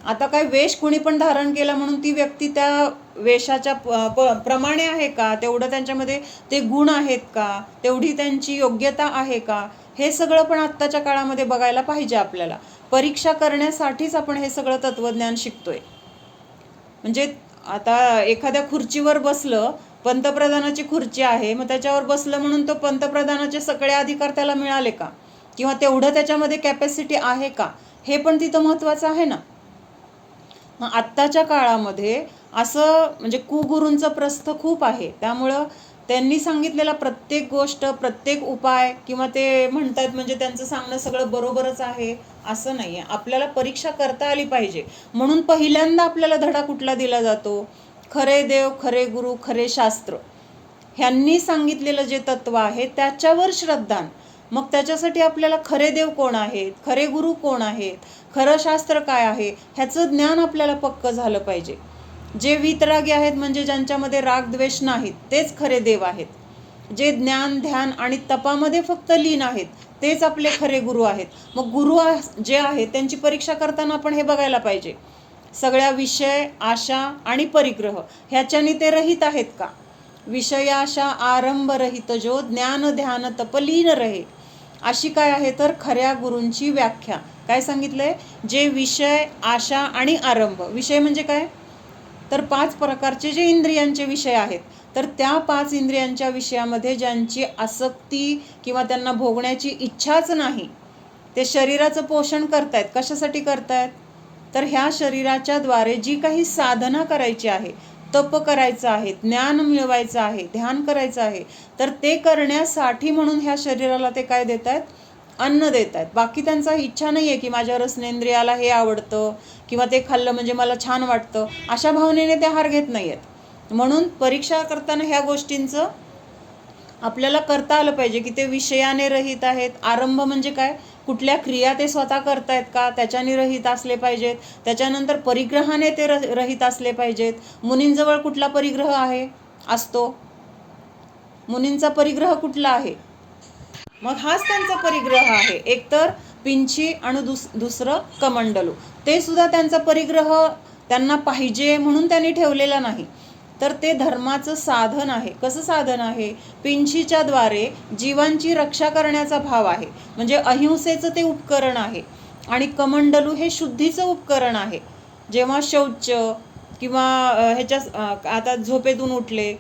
Speaker 1: आता काय वेश कुणी पण धारण केला म्हणून ती व्यक्ती त्या वेशाच्या प्रमाणे आहे का, तेवढं त्यांच्यामध्ये ते गुण आहेत का, तेवढी त्यांची योग्यता आहे का, हे सगळं पण आत्ताच्या काळामध्ये बघायला पाहिजे. आपल्याला परीक्षा करण्यासाठीच आपण हे सगळं तत्वज्ञान शिकतोय. म्हणजे आता एखाद्या खुर्चीवर बसलं, पंतप्रधानाची खुर्ची आहे, मग त्याच्यावर बसलं म्हणून तो पंतप्रधानाचे सगळे अधिकार त्याला मिळाले का, किंवा तेवढं त्याच्यामध्ये कॅपॅसिटी आहे का, हे पण तिथं महत्त्वाचं आहे ना. मग आत्ताच्या काळामध्ये असं म्हणजे कुगुरूंचं प्रस्थ खूप आहे. त्यामुळं त्यांनी सांगितलेला प्रत्येक गोष्ट, प्रत्येक उपाय किंवा ते म्हणतात म्हणजे त्यांचं सांगणं सगळं बरोबरच आहे असं नाही आहे. आपल्याला परीक्षा करता आली पाहिजे. म्हणून पहिल्यांदा आपल्याला धडा कुठला दिला जातो, खरे देव, खरे गुरु, खरे शास्त्र, ह्यांनी सांगितलेलं जे तत्व आहे त्याच्यावर श्रद्धान. मग त्याच्यासाठी आपल्याला खरे देव कोण आहेत, खरे गुरु कोण आहेत, खरं शास्त्र काय आहे, ह्याचं ज्ञान आपल्याला पक्क झालं पाहिजे. जे वीतरागी आहेत म्हणजे ज्यांच्यामध्ये राग द्वेष नाहीत तेच खरे देव आहेत. जे ज्ञान ध्यान आणि तपामध्ये फक्त लीन आहेत तेच आपले खरे गुरु आहेत. मग गुरु जे आहेत त्यांची परीक्षा करताना आपण हे बघायला पाहिजे, सगळ्या विषय आशा आणि परिग्रह ह्याच्याने ते रहित आहेत का. विषयाशा आरंभ रहित जो ज्ञान ध्यान तपलीन रहे, अशी काय आहे तर खऱ्या गुरूंची व्याख्या. काय सांगितलंय, जे विषय आशा आणि आरंभ, विषय म्हणजे काय तर 5 प्रकारचे जे इंद्रियांचे विषय आहेत, तर त्या 5 इंद्रियांच्या विषयामध्ये ज्यांची आसक्ती किंवा त्यांना भोगण्याची इच्छाच नाही, ते शरीराचं पोषण करतायत. कशासाठी करतायत तर ह्या शरीराच्या द्वारे जी काही साधना करायची आहे, तप करायचं आहे, ज्ञान मिळवायचं आहे, ध्यान करायचं आहे, तर ते करण्यासाठी म्हणून ह्या शरीराला ते काय देत आहेत, अन्न देत आहेत. बाकी त्यांचा इच्छा नाही आहे की माझ्या रसनेंद्रियाला हे आवडतं किंवा ते खाल्लं म्हणजे मला छान वाटतं, अशा भावनेने ते आहार घेत नाही आहेत. म्हणून परीक्षा करताना ह्या गोष्टींचं आपल्याला करता आलं पाहिजे की ते विषयाने रहित आहेत. आरंभ म्हणजे काय, कुठल्या क्रिया ते स्वतः करतायत का त्याच्याने रहित असले पाहिजेत. त्याच्यानंतर परिग्रहाने ते रहित असले पाहिजेत. मुनींजवळ कुठला परिग्रह आहे असतो, मुनींचा परिग्रह कुठला आहे, मग हाच त्यांचा परिग्रह आहे. एकतर पिंची आणि दुसरं कमंडलू, ते सुद्धा त्यांचा परिग्रह त्यांना पाहिजे म्हणून त्यांनी ठेवलेला नाही, तर ते धर्माचं साधन आहे. कसं साधन आहे, पिंचीच्या द्वारे जीवांची रक्षा करण्याचा भाव आहे, म्हणजे अहिंसेचं ते उपकरण आहे. आणि कमंडलू हे शुद्धीचं उपकरण आहे. जेव्हा शौच किंवा ह्याच्या आता झोपेतून उठले,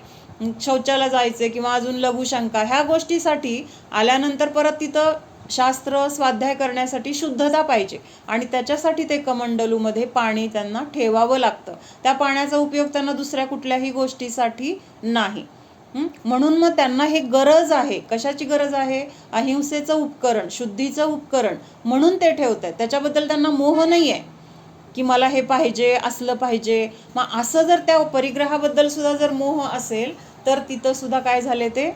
Speaker 1: शौचाला जायचे किंवा अजून लघुशंका, ह्या गोष्टीसाठी आल्यानंतर परत तिथं शास्त्र स्वाध्याय करण्यासाठी शुद्धता पाहिजे आणि त्याच्यासाठी ते कमंडलूमध्ये पाणी त्यांना ठेवावं लागतं. त्या पाण्याचा उपयोग त्यांना दुसऱ्या कुठल्याही गोष्टीसाठी नाही. म्हणून मग त्यांना हे गरज आहे. कशाची गरज आहे, अहिंसेचं उपकरण, शुद्धीचं उपकरण म्हणून ते ठेवतात. त्याच्याबद्दल त्यांना मोह नाही आहे की मला हे पाहिजे, असलं पाहिजे. मग असं जर त्या परिग्रहाबद्दल सुद्धा जर मोह असेल तर तिथं सुद्धा काय झाले, ते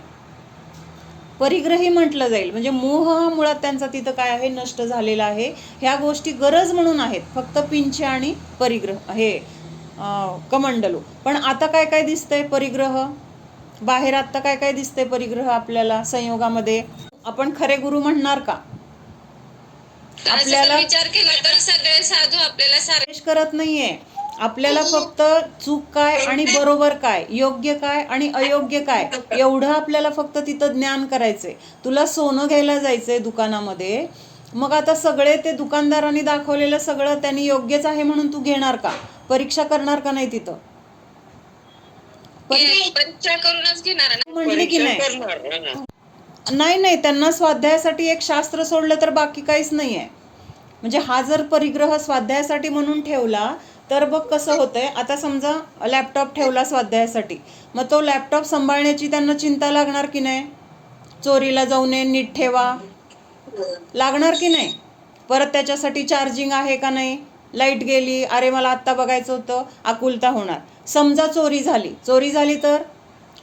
Speaker 1: परिग्रही म्हटलं जाईल. म्हणजे मोह हा मुळात त्यांचा तिथं काय आहे, नष्ट झालेला आहे. ह्या गोष्टी गरज म्हणून आहेत, फक्त पिंचे आणि परिग्रह हे कमंडलू. पण आता काय काय दिसतंय परिग्रह बाहेर, आता काय काय दिसतंय परिग्रह आपल्याला संयोगामध्ये. आपण खरे गुरु म्हणणार का, आपल्याला
Speaker 2: विचार केला तर सगळे साधू आपल्याला
Speaker 1: सारे करत नाहीये. आपल्याला फक्त चूक काय आणि बरोबर काय, योग्य काय आणि अयोग्य काय, एवढं आपल्याला फक्त तिथं ज्ञान करायचंय. तुला सोनं घ्यायला जायचंय दुकानामध्ये, मग आता सगळे ते दुकानदारांनी दाखवलेलं सगळं त्यांनी योग्यच आहे म्हणून तू घेणार का, परीक्षा करणार का नाही तिथं,
Speaker 2: परीक्षा करूनच घेणार
Speaker 1: म्हटली की नाही. नाही नाही, त्यांना स्वाध्यायासाठी एक शास्त्र सोडलं तर बाकी काहीच नाही आहे. म्हणजे हा जर परिग्रह स्वाध्यायासाठी म्हणून ठेवला तर बघ कसं होतंय. आता समजा लॅपटॉप ठेवला स्वाध्यायासाठी, मग तो लॅपटॉप सांभाळण्याची त्यांना चिंता लागणार की नाही? चोरीला जाऊ नये, नीट ठेवा, लागणार की नाही? परत त्याच्यासाठी चार्जिंग आहे का नाही, लाईट गेली, अरे मला आत्ता बघायचं होतं, आकुलता होणार. समजा चोरी झाली तर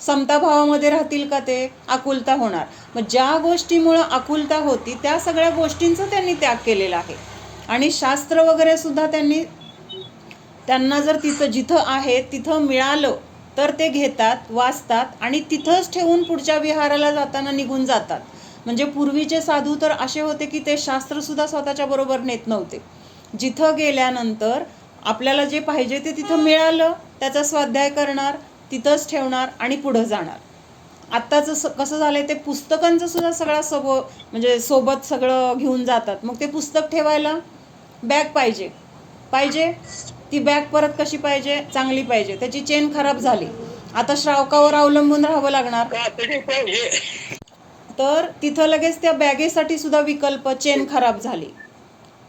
Speaker 1: समताभावामध्ये राहतील का ते? आकुलता होणार. मग ज्या गोष्टीमुळं आकुलता होती त्या सगळ्या गोष्टींचा त्यांनी त्याग केलेला आहे. आणि शास्त्र वगैरे सुद्धा त्यांना जर तिथं जिथं आहे तिथं मिळालं तर ते घेतात, वाचतात आणि तिथंच ठेवून पुढच्या विहाराला जाताना निघून जातात. म्हणजे पूर्वीचे साधू तर असे होते की ते शास्त्रसुद्धा स्वतःच्या बरोबर नेत नव्हते. जिथं गेल्यानंतर आपल्याला जे पाहिजे ते तिथं मिळालं, त्याचा स्वाध्याय करणार, तिथंच ठेवणार आणि पुढं जाणार. आत्ताचं कसं झालंय, ते पुस्तकांचं सुद्धा सगळा म्हणजे सोबत सगळं घेऊन जातात. मग ते पुस्तक ठेवायला बॅग पाहिजे. ती बॅग परत कशी पाहिजे? चांगली पाहिजे. त्याची चेन खराब झाली, आता श्रावकावर अवलंबून राहावं लागणार. तर तिथं लगेच त्या बॅगेसाठी सुद्धा विकल्प, चेन खराब झाली,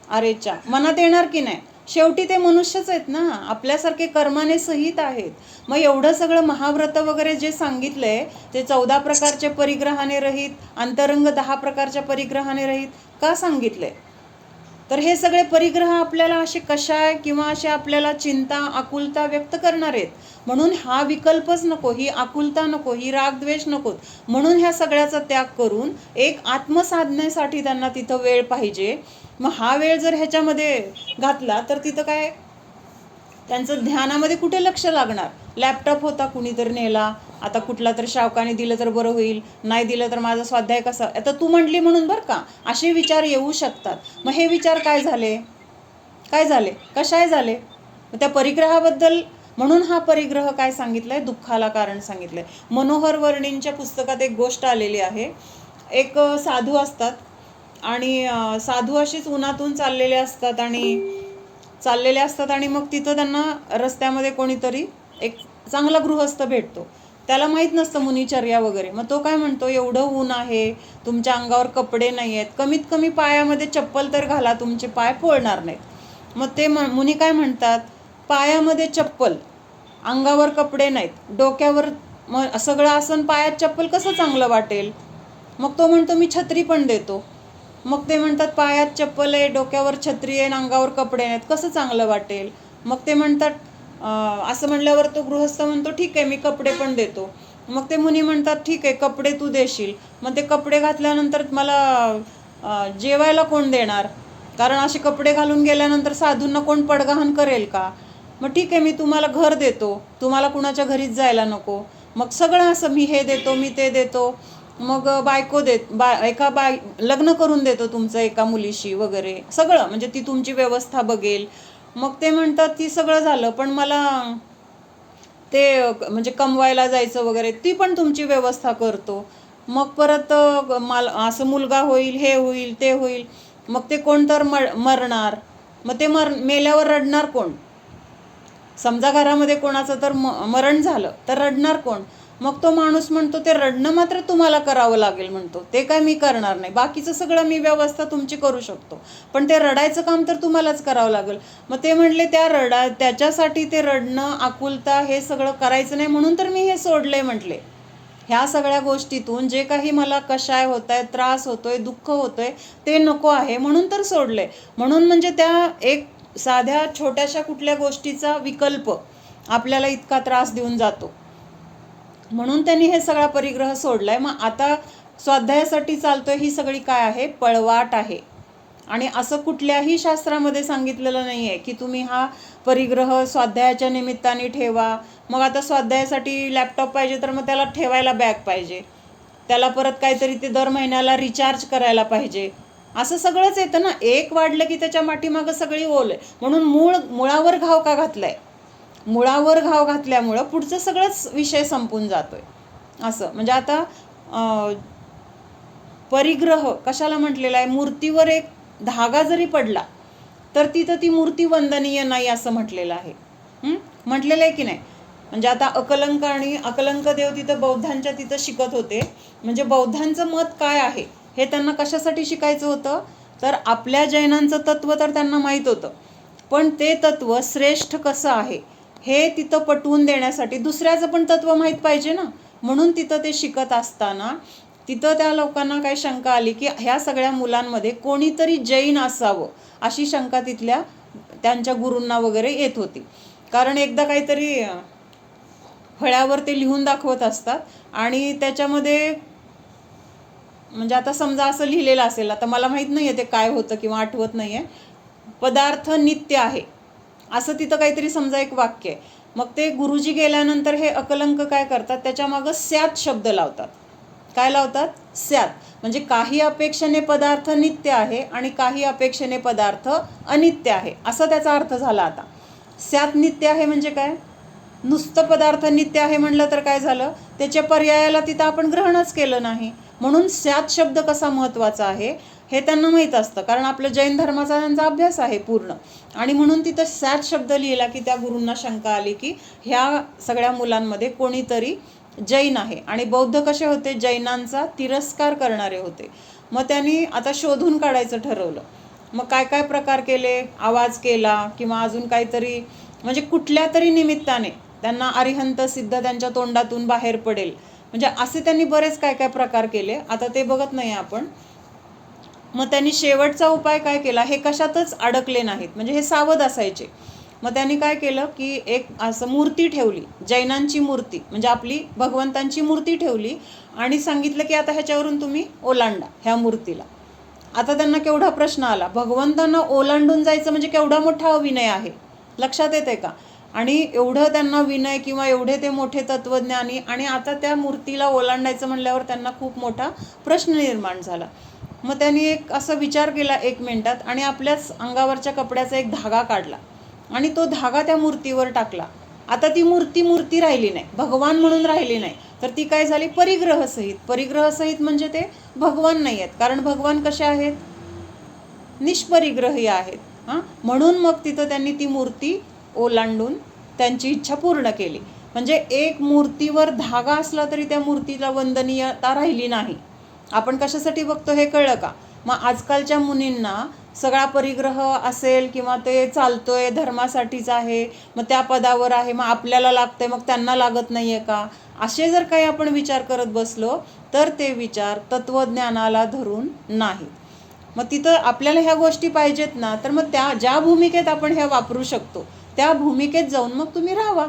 Speaker 1: अरेच्या मनात येणार की नाही? शेवटी ते मनुष्यच आहेत ना, आपल्यासारखे कर्माने सहित आहेत. मग एवढं सगळं महाव्रत वगैरे जे सांगितलंय ते 14 प्रकारच्या परिग्रहाने रहित, अंतरंग 10 प्रकारच्या परिग्रहाने रहित का सांगितलंय? तर हे सगळे परिग्रह आपल्याला असे कशाय किंवा असे आपल्याला चिंता, आकुलता व्यक्त करणार आहेत. म्हणून हा विकल्पच नको, ही आकुलता नको, ही रागद्वेष नको. म्हणून ह्या सगळ्याचा त्याग करून एक आत्मसाधनेसाठी त्यांना तिथं वेळ पाहिजे. मग हा वेळ जर ह्याच्यामध्ये घातला तर तिथं काय, त्यांचं ध्यानामध्ये कुठे लक्ष लागणार? लॅपटॉप होता, कुणीतरी नेला, आता कुठला तर शावकाने दिलं तर बरं होईल, नाही दिलं तर माझा स्वाध्याय कसा? आता तू म्हटली म्हणून बरं का, असे विचार येऊ शकतात. मग हे विचार काय झाले, कशाय झाले? त्या परिग्रहाबद्दल. म्हणून हा परिग्रह काय सांगितलंय? दुःखाला कारण सांगितलंय. मनोहर वर्णींच्या पुस्तकात एक गोष्ट आलेली आहे. एक साधू असतात आणि साधू अशीच उन्हातून चाललेले असतात आणि मग तिथं त्यांना रस्त्यामध्ये कोणीतरी एक चांगला गृहस्थ भेटतो. त्याला माहीत नसतं मुनिचर्या वगैरे. मग तो काय म्हणतो, एवढं ऊन आहे, तुमच्या अंगावर कपडे नाही आहेत, कमीत कमी पायामध्ये चप्पल तर घाला, तुमचे पाय पोळणार नाहीत. मग ते मुनी काय म्हणतात, पायामध्ये चप्पल, अंगावर कपडे नाहीत, डोक्यावर सगळं आसन, पायात चप्पल, कसं चांगलं वाटेल? मग तो म्हणतो, मी छत्री पण देतो. मग ते म्हणतात, पायात चप्पल आहे, डोक्यावर छत्री आहे, अंगावर कपडे नाहीत, कसं चांगलं वाटेल? मग ते म्हणतात, असं म्हणल्यावर तो गृहस्थ म्हणतो, ठीक आहे, मी कपडे पण देतो. मग ते मुनी म्हणतात, ठीक आहे, कपडे तू देशील, मग ते कपडे घातल्यानंतर मला जेवायला कोण देणार? कारण असे कपडे घालून गेल्यानंतर साधूंना कोण पडगाहन करेल का? मग ठीक आहे, मी तुम्हाला घर देतो, तुम्हाला कुणाच्या घरीच जायला नको. मग सगळं असं, मी हे देतो, मी ते देतो. मग बायको लग्न करून देतो तुमचं एका मुलीशी वगैरे, सगळं म्हणजे ती तुमची व्यवस्था बघेल. मग ते म्हणतात, ती सगळं झालं, पण मला ते म्हणजे कमवायला जायचं वगैरे, ती पण तुमची व्यवस्था करतो. मग परत असं मुलगा होईल, हे होईल, ते होईल. मग ते कोण तर मरणार, मग ते मेल्यावर रडणार कोण? समजा घरामध्ये कोणाचं तर मरण झालं तर रडणार कोण? मग तो माणूस म्हणतो, ते रडणं मात्र तुम्हाला करावं लागेल म्हणतो, ते काय मी करणार नाही, बाकीचं सगळं मी व्यवस्था तुमची करू शकतो, पण ते रडायचं काम तर तुम्हालाच करावं लागेल. मग ते म्हणले, त्याच्यासाठी ते रडणं, आकुलता हे सगळं करायचं नाही, म्हणून तर मी हे सोडलंय म्हटले. ह्या सगळ्या गोष्टीतून जे काही मला कशाय होतंय, त्रास होतोय, दुःख होतोय, ते नको आहे म्हणून तर सोडलंय. म्हणून म्हणजे त्या एक साध्या छोट्याशा कुठल्या गोष्टीचा विकल्प आपल्याला इतका त्रास देऊन जातो. म्हणून त्यांनी हे सगळा परिग्रह सोडलाय. मग आता स्वाध्यायासाठी चालतोय, ही सगळी काय आहे? पळवाट आहे. आणि असं कुठल्याही शास्त्रामध्ये सांगितलेलं नाही आहे की तुम्ही हा परिग्रह स्वाध्यायाच्या निमित्ताने ठेवा. मग आता स्वाध्यायासाठी लॅपटॉप पाहिजे तर मग त्याला ठेवायला बॅग पाहिजे, त्याला परत काहीतरी ते दर महिन्याला रिचार्ज करायला पाहिजे, असं सगळंच येतं ना. एक वाढलं की त्याच्या माठीमागं सगळी ओल आहे. म्हणून मुळावर घाव का घातलाय? मुळावर घाव घातल्यामुळं पुढचं सगळंच विषय संपून जातोय. असं म्हणजे आता परिग्रह कशाला म्हटलेला आहे? मूर्तीवर एक धागा जरी पडला तर तिथं ती मूर्ती वंदनीय नाही असं म्हटलेलं आहे. म्हटलेलं आहे की नाही? म्हणजे आता अकलंक आणि अकलंक देव तिथं बौद्धांच्या तिथं शिकत होते. म्हणजे बौद्धांचं मत काय आहे हे त्यांना कशासाठी शिकायचं होतं, तर आपल्या जैनांचं तत्व तर त्यांना माहीत होतं, पण ते तत्व श्रेष्ठ कसं आहे हे तिथं पटवून देण्यासाठी दुसऱ्याचं पण तत्व माहीत पाहिजे ना. म्हणून तिथं ते शिकत असताना तिथं त्या लोकांना काय शंका आली की ह्या सगळ्या मुलांमध्ये कोणीतरी जैन असावं, अशी शंका तिथल्या त्यांच्या गुरूंना वगैरे येत होती. कारण एकदा काहीतरी फळ्यावर ते लिहून दाखवत असतात आणि त्याच्यामध्ये म्हणजे आता समजा असं लिहिलेलं असेल, आता मला माहीत नाही आहे ते काय होतं किंवा आठवत नाही आहे, पदार्थ नित्य आहे असं तिथं काहीतरी समजा एक वाक्य आहे. मग ते गुरुजी गेल्यानंतर हे अकलंक काय करतात, त्याच्या मागं स्यात शब्द लावतात. काय लावतात? स्यात. म्हणजे काही अपेक्षेने पदार्थ नित्य आहे आणि काही अपेक्षेने पदार्थ अनित्य आहे, असं त्याचा अर्थ झाला. आता स्यात नित्य आहे म्हणजे काय, नुसतं पदार्थ नित्य आहे म्हणलं तर काय झालं, त्याच्या पर्यायाला तिथं आपण ग्रहणच केलं नाही. म्हणून स्यात शब्द कसा महत्त्वाचा आहे हे त्यांना माहीत असतं, कारण आपल्या जैन धर्माचा त्यांचा अभ्यास आहे पूर्ण. आणि म्हणून तिथं स्यात शब्द लिहिला की त्या गुरूंना शंका आली की ह्या सगळ्या मुलांमध्ये कोणीतरी जैन आहे. आणि बौद्ध कसे होते, जैनांचा तिरस्कार करणारे होते. मग त्यांनी आता शोधून काढायचं ठरवलं. मग काय काय प्रकार केले, आवाज केला किंवा अजून काहीतरी, म्हणजे कुठल्या तरी निमित्ताने त्यांना अरिहंत सिद्ध त्यांच्या तोंडातून बाहेर पडेल, म्हणजे असे त्यांनी बरेच काय काय प्रकार केले. आता ते बघत नाही आपण. मग त्यांनी शेवटचा उपाय काय केला, हे कशातच अडकले नाहीत, म्हणजे हे सावध असायचे. मग त्यांनी काय केलं की एक असं मूर्ती ठेवली, जैनांची मूर्ती, म्हणजे आपली भगवंतांची मूर्ती ठेवली आणि सांगितलं की आता ह्याच्यावरून तुम्ही ओलांडा ह्या मूर्तीला. आता त्यांना केवढा प्रश्न आला, भगवंतांना ओलांडून जायचं म्हणजे केवढा मोठा विनय आहे, लक्षात येते का. आणि एवढं त्यांना विनय किंवा एवढे ते मोठे तत्वज्ञानी, आणि आता त्या मूर्तीला ओलांडायचं म्हणल्यावर त्यांना खूप मोठा प्रश्न निर्माण झाला. मग त्यांनी एक असा विचार केला 1 मिनिटात आणि आपल्याच अंगावरच्या कपड्याचा एक धागा काढला आणि तो धागा त्या मूर्तीवर टाकला. आता ती मूर्ती राहिली नाही, भगवान म्हणून राहिली नाही, तर ती काय झाली, परिग्रहसहित. परिग्रहसहित म्हणजे ते भगवान नाही आहेत, कारण भगवान कसे आहेत, निष्परिग्रही आहेत. म्हणून मग तिथं त्यांनी ती मूर्ती ओलांडून त्यांची इच्छा पूर्ण केली. म्हणजे एक मूर्तीवर धागा असला तरी त्या मूर्तीला वंदनीयता राहिली नाही. आपण कशासाठी बघतो हे कळलं का. मग आजकालच्या मुनींना सगळा परिग्रह असेल किंवा ते चालतोय धर्मासाठीच आहे, मग त्या पदावर आहे, मग आपल्याला लागतंय मग त्यांना लागत नाही आहे का, असे जर काही आपण विचार करत बसलो तर ते विचार तत्वज्ञानाला धरून नाही. मग तिथं आपल्याला ह्या गोष्टी पाहिजेत ना, तर मग त्या ज्या भूमिकेत आपण ह्या वापरू शकतो त्या भूमिकेत जाऊन मग तुम्ही राहावा,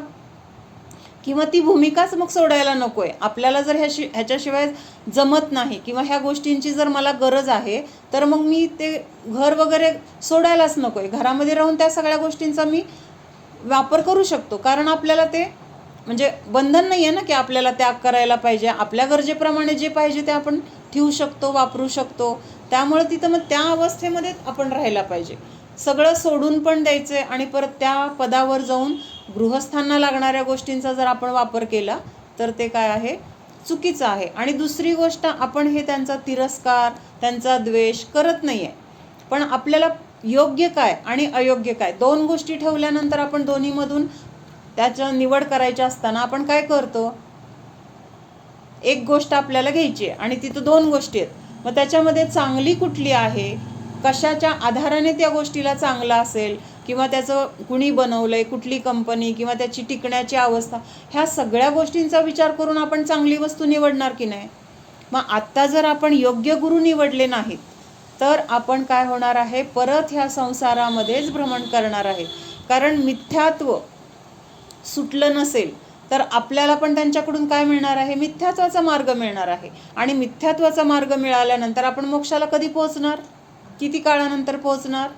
Speaker 1: किंवा ती भूमिकाच मग सोडायला नको आहे. आपल्याला जर ह्याच्याशिवाय जमत नाही किंवा ह्या गोष्टींची जर मला गरज आहे तर मग मी ते घर वगैरे सोडायलाच नको आहे. घरामध्ये राहून त्या सगळ्या गोष्टींचा मी वापर करू शकतो, कारण आपल्याला ते म्हणजे बंधन नाही आहे ना की आपल्याला त्याग करायला पाहिजे. आपल्या गरजेप्रमाणे जे पाहिजे ते आपण ठेवू शकतो, वापरू शकतो. त्यामुळे तिथं मग त्या अवस्थेमध्ये आपण राहायला पाहिजे. सगळं सोडून पण द्यायचं आहे आणि परत त्या पदावर जाऊन गृहस्थांना लागणाऱ्या गोष्टींचा जर आपण वापर केला तर ते काय आहे, चुकीचं आहे. आणि दुसरी गोष्ट, आपण हे त्यांचा तिरस्कार, त्यांचा द्वेष करत नाही आहे, पण आपल्याला योग्य काय आणि अयोग्य काय दोन गोष्टी ठेवल्यानंतर आपण दोन्हीमधून त्याचं निवड करायची असताना आपण काय करतो, एक गोष्ट आपल्याला घ्यायची आहे आणि तिथं 2 गोष्टी आहेत. मग त्याच्यामध्ये चांगली कुठली आहे, कशाच्या आधाराने त्या गोष्टीला चांगला असेल, किंवा त्याचं कुणी बनवलं आहे, कुठली कंपनी, किंवा त्याची टिकण्याची अवस्था, ह्या सगळ्या गोष्टींचा विचार करून आपण चांगली वस्तू निवडणार की नाही. मग आत्ता जर आपण योग्य गुरु निवडले नाहीत तर आपण काय होणार आहे, परत ह्या संसारामध्येच भ्रमण करणार आहे. कारण मिथ्यात्व सुटलं नसेल तर आपल्याला पण त्यांच्याकडून काय मिळणार आहे, मिथ्यात्वाचा मार्ग मिळणार आहे. आणि मिथ्यात्वाचा मार्ग मिळाल्यानंतर आपण मोक्षाला कधी पोहोचणार, किती काळानंतर पोहोचणार,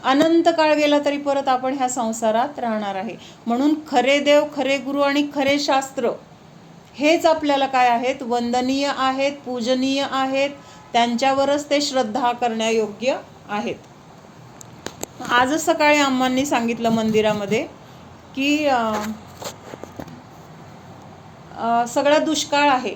Speaker 1: अनंत काळ गेला तरी परत आपण ह्या संसारात राहणार आहे. म्हणून खरे देव, खरे गुरु आणि खरे शास्त्र हेच आपल्याला काय आहेत, वंदनीय आहेत, पूजनीय आहेत, त्यांच्यावरच ते श्रद्धा करण्यायोग्य आहेत. आजच सकाळी अम्मांनी सांगितलं मंदिरामध्ये की सगळा दुष्काळ आहे,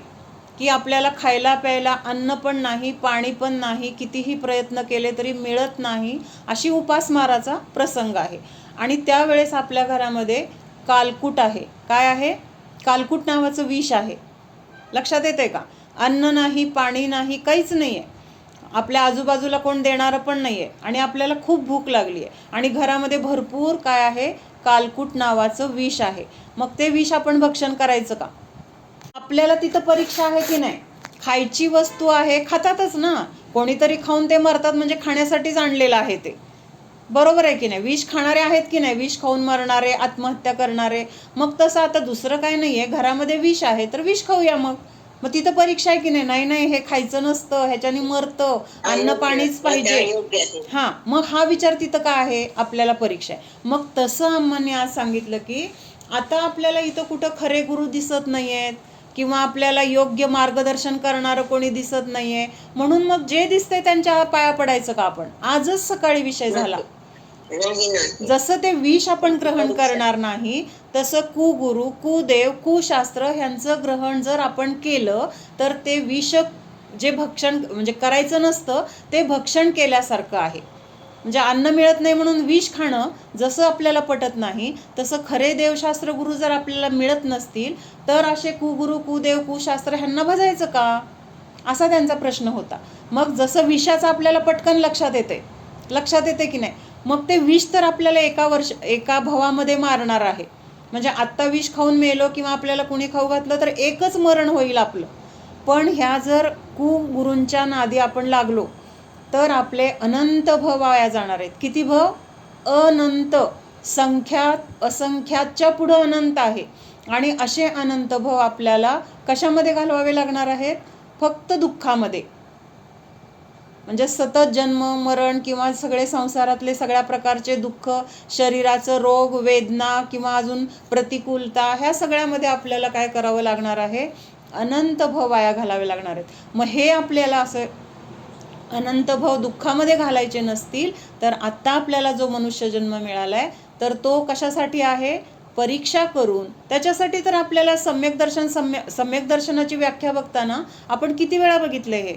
Speaker 1: की आपल्याला खायला प्यायला अन्न पण नाही, पाणी पण नाही, कितीही प्रयत्न केले तरी मिळत नाही, अशी उपासमाराचा प्रसंग आहे. आणि त्यावेळेस आपल्या घरामध्ये कालकूट आहे. काय आहे? कालकूट नावाचं विष आहे. लक्षात येते का? अन्न नाही, पाणी नाही, काहीच नाही आहे. आपल्या आजूबाजूला कोण देणारं पण नाही आहे आणि आपल्याला खूप भूक लागली आहे आणि घरामध्ये भरपूर काय आहे? कालकूट नावाचं विष आहे. मग ते विष आपण भक्षण करायचं का? आपल्याला तिथं परीक्षा आहे की नाही? खायची वस्तू आहे, खातातच ना. कोणीतरी खाऊन ते मरतात म्हणजे खाण्यासाठीच आणलेलं आहे ते. बरोबर आहे की नाही? विष खाणारे आहेत की नाही? विष खाऊन मरणारे, आत्महत्या करणारे. मग तसं आता दुसरं काय नाही आहे, घरामध्ये विष आहे तर विष खाऊया. मग तिथं परीक्षा आहे की नाही? नाही नाही, हे खायचं नसतं, ह्याच्याने मरतं, अन्न पाणीच पाहिजे. हां, मग हा विचार तिथं काय आहे? आपल्याला परीक्षा आहे. मग तसं अम्मांनी आज सांगितलं की आता आपल्याला इथं कुठं खरे गुरु दिसत नाही आहेत किंवा आपल्याला योग्य मार्गदर्शन करणारं कोणी दिसत नाही आहे, म्हणून मग जे दिसतंय त्यांच्या पाया पडायचं का आपण? आजच सकाळी विषय झाला. जसं ते विष आपण ग्रहण करणार नाही, तसं कुगुरु, कुदेव, कुशास्त्र ह्यांचं ग्रहण जर आपण केलं तर ते विष जे भक्षण म्हणजे करायचं नसतं ते भक्षण केल्यासारखं आहे. म्हणजे अन्न मिळत नाही म्हणून विष खाणं जसं आपल्याला पटत नाही, तसं खरे देवशास्त्र गुरु जर आपल्याला मिळत नसतील तर असे कुगुरु, कुदेव, कुशास्त्र ह्यांना भजायचं का? असा त्यांचा प्रश्न होता. मग जसं विषाचं आपल्याला पटकन लक्षात येते की नाही? मग ते विष तर आपल्याला एका भवामध्ये मारणार आहे. म्हणजे आत्ता विष खाऊन मेलो किंवा आपल्याला कुणी खाऊ घातलं तर एकच मरण होईल आपलं. पण ह्या जर कुगुरूंच्या नादी आपण लागलो तर आपले अनंत भव वाया जाणार आहेत. किती भव? अनंत. संख्यात असंख्याच्या पुढं अनंत आहे. आणि असे अनंत भव आपल्याला कशामध्ये घालवावे लागणार आहेत? फक्त दुःखामध्ये. म्हणजे सतत जन्म मरण किंवा सगळे संसारातले सगळ्या प्रकारचे दुःख, शरीराचं रोग, वेदना किंवा अजून प्रतिकूलता, ह्या सगळ्यामध्ये आपल्याला काय करावं लागणार आहे? अनंत भव वाया घालावे लागणार आहेत. मग हे आपल्याला असं अनंत भव दुःखामध्ये घालायचे नसतील तर आत्ता आपल्याला जो मनुष्य जन्म मिळाला आहे तर तो कशासाठी आहे? परीक्षा करून. त्याच्यासाठी तर आपल्याला सम्यक दर्शनाची व्याख्या बघताना आपण किती वेळा बघितले हे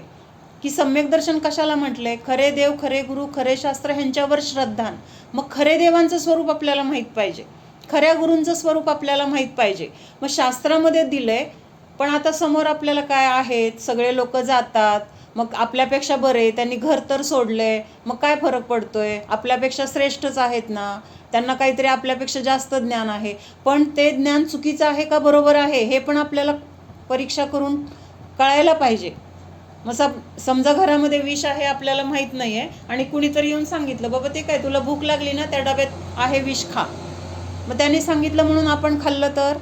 Speaker 1: की सम्यक दर्शन कशाला म्हटले? खरे देव, खरे गुरु, खरे शास्त्र ह्यांच्यावर श्रद्धान. मग खरे देवांचं स्वरूप आपल्याला माहीत पाहिजे, खऱ्या गुरूंचं स्वरूप आपल्याला माहीत पाहिजे. मग शास्त्रामध्ये दिलंय पण आता समोर आपल्याला काय आहेत? सगळे लोक जातात, मग आपल्यापेक्षा बरे, त्यांनी घर तर सोडले, मग काय फरक पडतोय? आपल्यापेक्षा श्रेष्ठच आहेत ना, त्यांना काहीतरी आपल्यापेक्षा जास्त ज्ञान आहे. पण ते ज्ञान चुकीचं आहे का बरोबर आहे हे पण आपल्याला परीक्षा करून कळायला पाहिजे. मग समजा घरामध्ये विष आहे, आपल्याला माहीत नाही आहे आणि कुणीतरी येऊन सांगितलं बाबा ते काय, तुला भूक लागली ना, त्या डब्यात आहे विष, खा. मग त्यांनी सांगितलं म्हणून आपण खाल्लं तर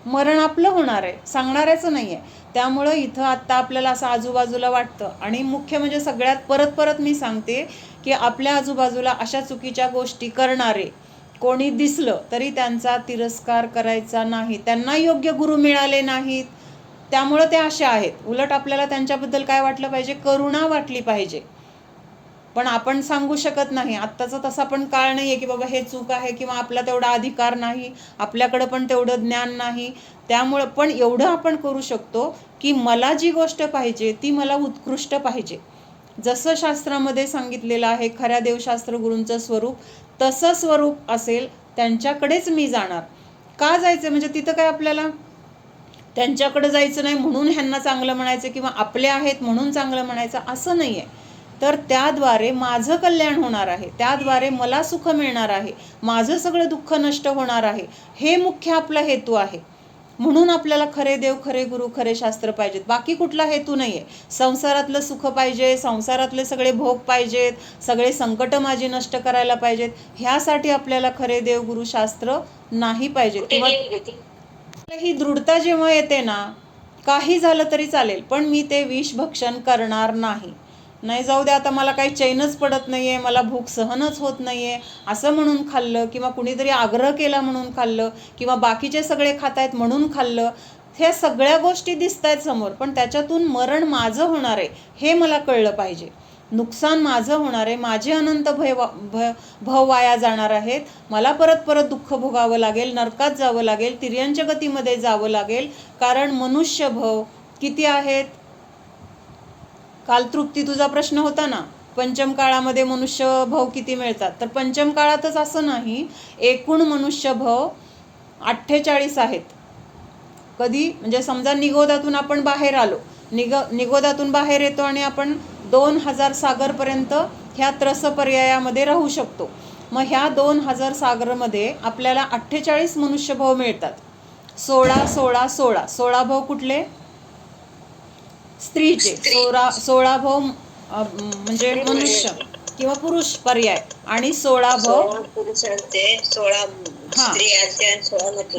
Speaker 1: मरण आपलं होणार आहे, सांगणाऱ्याचं नाही आहे. त्यामुळं इथं आत्ता आपल्याला असं आजूबाजूला वाटतं. आणि मुख्य म्हणजे सगळ्यात परत मी सांगते की आपल्या आजूबाजूला अशा चुकीच्या गोष्टी करणारे कोणी दिसलं तरी त्यांचा तिरस्कार करायचा नाही. त्यांना योग्य गुरु मिळाले नाहीत त्यामुळं ते असे आहेत. उलट आपल्याला त्यांच्याबद्दल काय वाटलं पाहिजे? करुणा वाटली पाहिजे. पण आपण सांगू शकत नाही, आत्ताचा तसा पण काळ नाही आहे की बाबा हे चूक आहे किंवा आपला तेवढा अधिकार नाही, आपल्याकडं पण तेवढं ज्ञान नाही. त्यामुळं पण एवढं आपण करू शकतो की मला जी गोष्ट पाहिजे ती मला उत्कृष्ट पाहिजे. जसं शास्त्रामध्ये सांगितलेलं आहे खऱ्या देवशास्त्र गुरूंचं स्वरूप, तसं स्वरूप असेल त्यांच्याकडेच मी जाणार. का जायचं? म्हणजे तिथं काय आपल्याला त्यांच्याकडे जायचं नाही म्हणून ह्यांना चांगलं म्हणायचं किंवा आपले आहेत म्हणून चांगलं म्हणायचं, असं नाही आहे. तर त्याद्वारे माझं कल्याण होणार आहे, त्याद्वारे मला सुख मिळणार आहे, माझं सगळं दुःख नष्ट होणार आहे, हे मुख्य आपला हेतू आहे. म्हणून आपल्याला खरे देव, खरे गुरु, खरे शास्त्र पाहिजेत. बाकी कुठला हेतू नाही आहे. संसारातलं सुख पाहिजे, संसारातले सगळे भोग पाहिजेत, सगळे संकट माझी नष्ट करायला पाहिजेत, ह्यासाठी आपल्याला खरे देव, गुरु, शास्त्र नाही पाहिजे. किंवा ही दृढता जेव्हा येते ना, काही झालं तरी चालेल पण मी ते विष भक्षण करणार नाही जाऊ दे, आता मला काही चैनच पडत नाही आहे, मला भूक सहनच होत नाही आहे, असं म्हणून खाल्लं किंवा कुणीतरी आग्रह केला म्हणून खाल्लं किंवा बाकीचे सगळे खात आहेत म्हणून खाल्लं, ह्या सगळ्या गोष्टी दिसत आहेत समोर, पण त्याच्यातून मरण माझं होणार आहे हे मला कळलं पाहिजे. नुकसान माझं होणार आहे, माझे अनंत भव वाया जाणार आहेत, मला परत दुःख भोगावं लागेल, नरकात जावं लागेल, तिर्यंच्या गतीमध्ये जावं लागेल. कारण मनुष्य भव किती आहेत? काल तृप्ती तुझा प्रश्न होता ना, पंचम काळामध्ये मनुष्य भव किती मिळतात? तर पंचम काळातच असं नाही, एकूण मनुष्य भव 48 आहेत. कधी म्हणजे समजा निगोदातून आपण बाहेर आलो, निगोदातून बाहेर येतो आणि आपण 2000 सागरपर्यंत ह्या त्रस पर्यायामध्ये राहू शकतो. मग ह्या 2000 सागरमध्ये आपल्याला 48 मनुष्यभाव मिळतात. 16 16 16 16 भाव कुठले? स्त्रीचे. 16 भाव म्हणजे मनुष्य किंवा पुरुष पर्याय आणि 16 भाव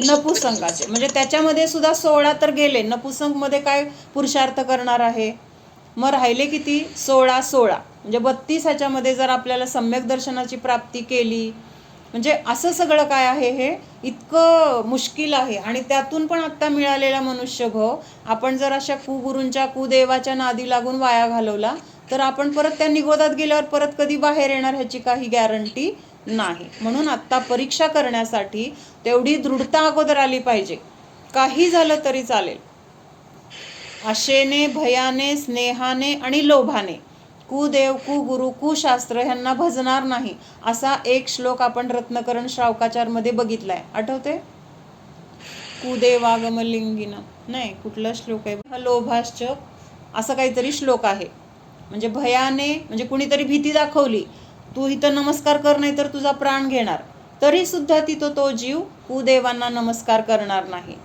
Speaker 1: नपुसंकाचे. म्हणजे त्याच्यामध्ये सुद्धा 16 तर गेले. नपुसंक मध्ये काय पुरुषार्थ करणार आहे? मग राहिले किती? 16 16 म्हणजे 32. ह्याच्यामध्ये जर आपल्याला सम्यक दर्शनाची प्राप्ती केली म्हणजे असं सगळं काय आहे हे इतकं मुश्किल आहे. आणि त्यातून पण आत्ता मिळालेला मनुष्यभाव आपण जर अशा कुगुरूंच्या कुदेवाच्या नादी लागून वाया घालवला तर आपण परत त्या निगोदात गेल्यावर परत कधी बाहेर येणार ह्याची काही गॅरंटी नाही. म्हणून आत्ता परीक्षा करण्यासाठी तेवढी दृढता अगोदर आली पाहिजे. काही झालं तरी चालेल. आशेने, भयाने, स्नेहाने आणि लोभाने कुदेव, कुगुरु, कुशास्त्र ह्यांना भजणार नाही असा एक श्लोक आपण रत्नकरण श्रावकाचारमध्ये बघितलाय. आठवते? कुदेवागमलिंगिन नाही, कुठला श्लोक आहे? लोभाश्च असं काहीतरी श्लोक आहे. म्हणजे भयाने म्हणजे कुणीतरी भीती दाखवली, तू इथं नमस्कार कर नाही तर तुझा प्राण घेणार, तरी सुद्धा तिथं तो जीव कुदेवांना नमस्कार करणार नाही.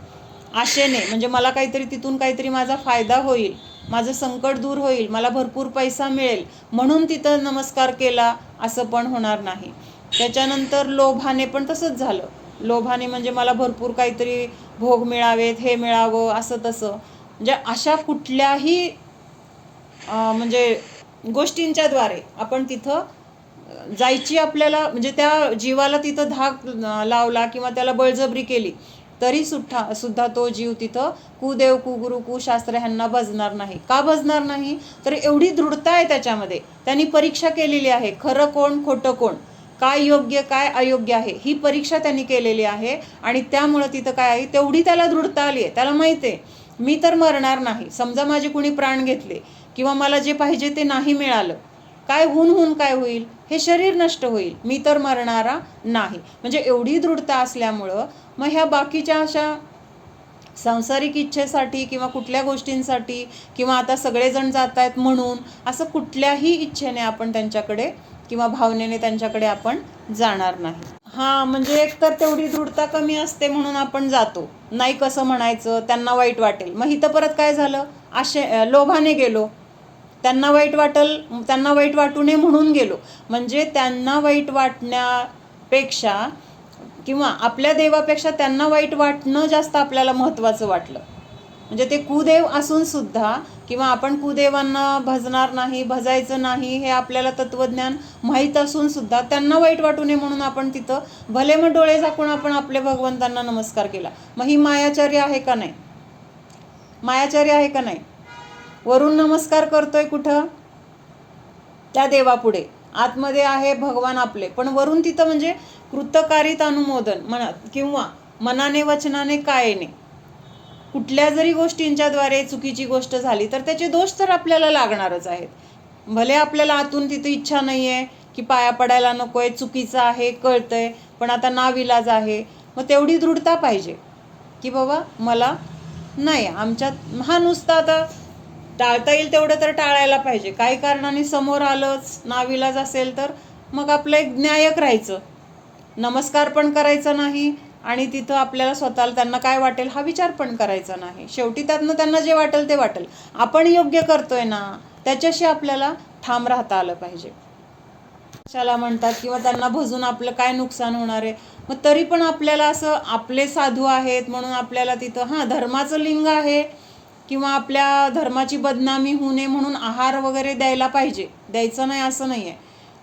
Speaker 1: आशेने म्हणजे मला काहीतरी तिथून काहीतरी माझा फायदा होईल, माझं संकट दूर होईल, मला भरपूर पैसा मिळेल म्हणून तिथं नमस्कार केला असं पण होणार नाही. त्याच्यानंतर लोभाने पण तसंच झालं. लोभाने म्हणजे मला भरपूर काहीतरी भोग मिळावेत, हे मिळावं, असं तसं. म्हणजे अशा कुठल्याही म्हणजे गोष्टींच्या द्वारे आपण तिथं जायची आपल्याला म्हणजे त्या जीवाला तिथं धाक लावला किंवा त्याला बळजबरी केली तरी सुद्धा तो जीव तिथं कुदेव, कुगुरु, कुशास्त्र ह्यांना भजणार नाही. का भजणार नाही? तर एवढी दृढता आहे त्याच्यामध्ये. त्यांनी परीक्षा केलेली आहे. खरं कोण, खोटं कोण, काय योग्य काय अयोग्य आहे ही परीक्षा त्यांनी केलेली आहे. आणि त्यामुळं तिथं काय आहे तेवढी त्याला दृढता आली आहे. त्याला माहिती आहे मी तर मरणार नाही. समजा माझे कुणी प्राण घेतले किंवा मला जे पाहिजे ते नाही मिळालं, काय होऊन काय होईल? हे शरीर नष्ट होईल, मी तर मरणारा नाही. म्हणजे एवढी दृढता असल्यामुळं मग ह्या बाकीच्या अशा सांसारिक इच्छेसाठी किंवा कुठल्या गोष्टींसाठी किंवा आता सगळेजण जात आहेत म्हणून असं कुठल्याही इच्छेने आपण त्यांच्याकडे किंवा भावनेने त्यांच्याकडे आपण जाणार नाही. हां, म्हणजे एक तर तेवढी दृढता कमी असते म्हणून आपण जातो नाही. कसं म्हणायचं? त्यांना वाईट वाटेल. मग इथं परत काय झालं? लोभाने गेलो, त्यांना वाईट वाटू नये म्हणून गेलो. म्हणजे त्यांना वाईट वाटण्यापेक्षा किंवा आपल्या देवापेक्षा त्यांना वाईट वाटणं जास्त आपल्याला महत्त्वाचं वाटलं. म्हणजे ते कुदेव असून सुद्धा किंवा आपण कुदेवांना भजणार नाही, भजायचं नाही हे आपल्याला तत्वज्ञान माहीत असून सुद्धा त्यांना वाईट वाटू नये म्हणून आपण तिथं भले मग डोळे झाकून आपण आपल्या भगवंतांना नमस्कार केला. मग ही मायाचारी आहे का नाही? मायाचारी आहे का नाही? वरून नमस्कार करतोय कुठं? त्या देवापुढे. आतमध्ये आहे भगवान आपले, पण वरून तिथं म्हणजे कृतकारित अनुमोदन मनात किंवा मनाने, वचनाने, कायेने कुठल्या जरी गोष्टींच्या द्वारे चुकीची गोष्ट झाली तर त्याचे दोष तर आपल्याला लागणारच आहेत. भले आपल्याला आतून तिथं इच्छा नाही आहे की पाया पडायला नको आहे, चुकीचं आहे, कळतंय, पण आता नाविलाज आहे. मग तेवढी दृढता पाहिजे की बाबा मला नाही आमच्यात हा नुसता आता टाळता येईल तेवढं तर टाळायला पाहिजे. काही कारणाने समोर आलंच, नाविलाज असेल तर मग आपलं एक न्यायक राहायचं, नमस्कार पण करायचा नाही आणि तिथं आपल्याला स्वतःला त्यांना काय वाटेल हा विचार पण करायचा नाही. शेवटी त्यातनं त्यांना जे वाटेल ते वाटेल, आपण योग्य करतोय ना त्याच्याशी आपल्याला ठाम राहता आलं पाहिजे. कशाला म्हणतात किंवा त्यांना भजून आपलं काय नुकसान होणार आहे? मग तरी पण आपल्याला असं आपले साधू आहेत म्हणून आपल्याला तिथं धर्माचं लिंग आहे किंवा आपल्या धर्माची बदनामी होऊ नये म्हणून आहार वगैरे द्यायला पाहिजे, द्यायचं नाही असं नाही आहे.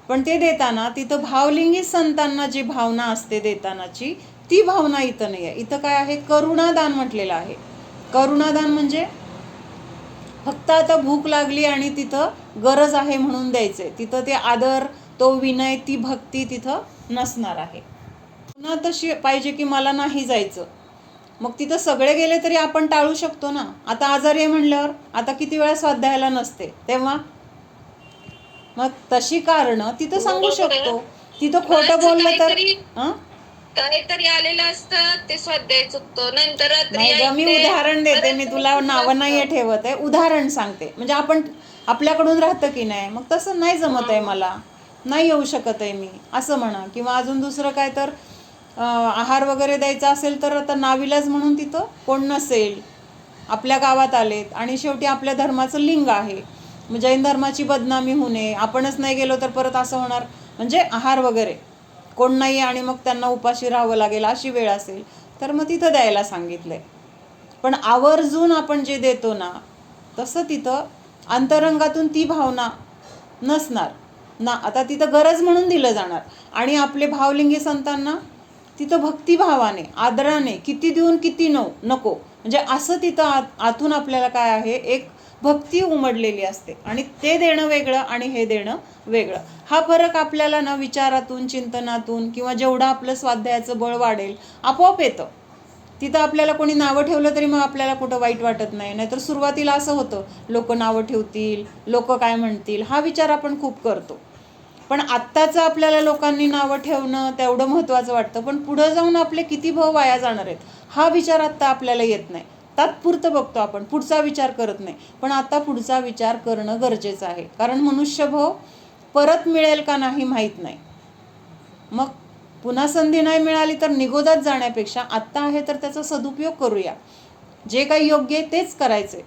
Speaker 1: पण ते देताना तिथं भावलिंगी संतांना जी भावना असते देतानाची ती भावना इथं नाही आहे. इथं काय आहे? करुणादान म्हटलेलं आहे. करुणादान म्हणजे फक्त आता भूक लागली आणि तिथं गरज आहे म्हणून द्यायचंय. तिथं ते आदर, तो विनय, ती भक्ती तिथं नसणार आहे. पुन्हा तशी पाहिजे की मला नाही जायचं, मग तिथं सगळे गेले तरी आपण टाळू शकतो ना. आता आजारी आहे म्हणल्यावर आता किती वेळा स्वाध्यायाला नसते तेव्हा मग तशी कारणं तिथं सांगू शकतो. तिथं खोटं बोललं तर
Speaker 2: काहीतरी आलेलं असतं ते स्वाध्याय चुकतो, नंतर रात्री
Speaker 1: नाही ग, मी
Speaker 2: ऐकते,
Speaker 1: उदाहरण देते,
Speaker 2: परत
Speaker 1: मी तुला नावं नाहीये
Speaker 2: असतं.
Speaker 1: ठेवत आहे, उदाहरण सांगते. म्हणजे आपण आपल्याकडून राहतं की नाही, मग तसं नाही जमत आहे, मला नाही येऊ शकत आहे मी असं म्हणा. किंवा अजून दुसरं काय तर आहार वगैरे द्यायचा असेल तर आता नाविलाज म्हणून तिथं कोण नसेल, आपल्या गावात आलेत आणि शेवटी आपल्या धर्माचं लिंग आहे, मग जैन धर्माची बदनामी होऊ नये, आपणच नाही गेलो तर परत असं होणार, म्हणजे आहार वगैरे कोण नाही आणि मग त्यांना उपाशी राहावं लागेल अशी वेळ असेल तर मग तिथं द्यायला सांगितलंय. पण आवर्जून आपण जे देतो ना, तसं तिथं अंतरंगातून ती भावना नसणार ना. आता तिथं गरज म्हणून दिलं जाणार आणि आपले भावलिंगी संतांना तिथं भक्तिभावाने आदराने किती देऊन किती नको, म्हणजे असं तिथं आतून आपल्याला काय आहे, एक भक्ती उमडलेली असते. आणि ते देणं वेगळं आणि हे देणं वेगळं. हा फरक आपल्याला ना विचारातून, चिंतनातून किंवा जेवढं आपलं स्वाध्यायाचं बळ वाढेल आपोआप येतं. तिथं आपल्याला कोणी नावं ठेवलं तरी मग आपल्याला कुठं वाईट वाटत नाही. नाहीतर सुरुवातीला असं होतं, लोक नावं ठेवतील, लोक काय म्हणतील, हा विचार आपण खूप करतो. पण आत्ताचं आपल्याला लोकांनी नावं ठेवणं तेवढं महत्त्वाचं वाटतं, पण पुढं जाऊन आपले किती भाव वाया जाणार आहेत हा विचार आत्ता आपल्याला येत नाही. तात्पुरतं बघतो आपण, पुढचा विचार करत नाही. पण आता पुढचा विचार करणं गरजेचं आहे, कारण मनुष्यभाव परत मिळेल का नाही माहीत नाही. मग पुन्हा संधी नाही मिळाली तर निगोदात जाण्यापेक्षा आत्ता आहे तर त्याचा सदुपयोग करूया. जे काही योग्य आहे तेच करायचे.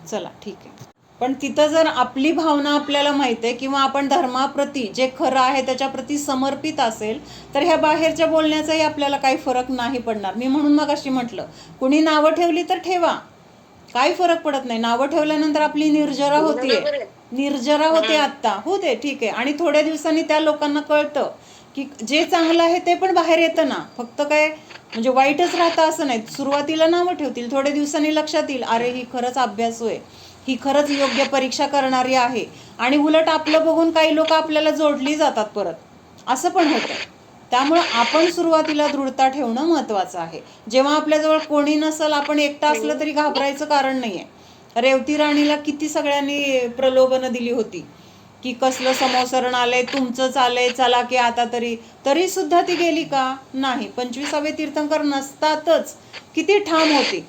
Speaker 1: चला ठीक आहे. पण तिथं जर आपली भावना आपल्याला माहिती आहे किंवा आपण धर्माप्रती जे खरं आहे त्याच्याप्रती समर्पित असेल तर ह्या बाहेरच्या बोलण्याचाही आपल्याला काही फरक नाही पडणार. मी म्हणून मग अशी म्हटलं, कुणी नावं ठेवली तर ठेवा, काही फरक पडत नाही. नावं ठेवल्यानंतर आपली निर्जरा होते आत्ता, हो दे ठीक आहे. आणि थोड्या दिवसांनी त्या लोकांना कळतं की जे चांगलं आहे ते पण बाहेर येतं ना, फक्त काय म्हणजे वाईटच राहतं असं नाही. सुरुवातीला नावं ठेवतील, थोड्या दिवसांनी लक्षात येईल, अरे ही खरंच अभ्यासू आहे, ही खरंच योग्य परीक्षा करणारी आहे. आणि उलट आपलं बघून काही लोक आपल्याला जोडली जातात परत, असं पण होतं. त्यामुळं आपण सुरुवातीला दृढता ठेवणं महत्त्वाचं आहे. जेव्हा आपल्याजवळ कोणी नसेल, आपण एकटा असलं तरी घाबरायचं कारण नाही आहे. रेवती राणीला किती सगळ्यांनी प्रलोभनं दिली होती की कसलं समोसरण आलंय, तुमचंच आलंय, चला की आता तरी सुद्धा ती गेली का नाही. 25वे तीर्थंकर नसतातच किती ठाम होती.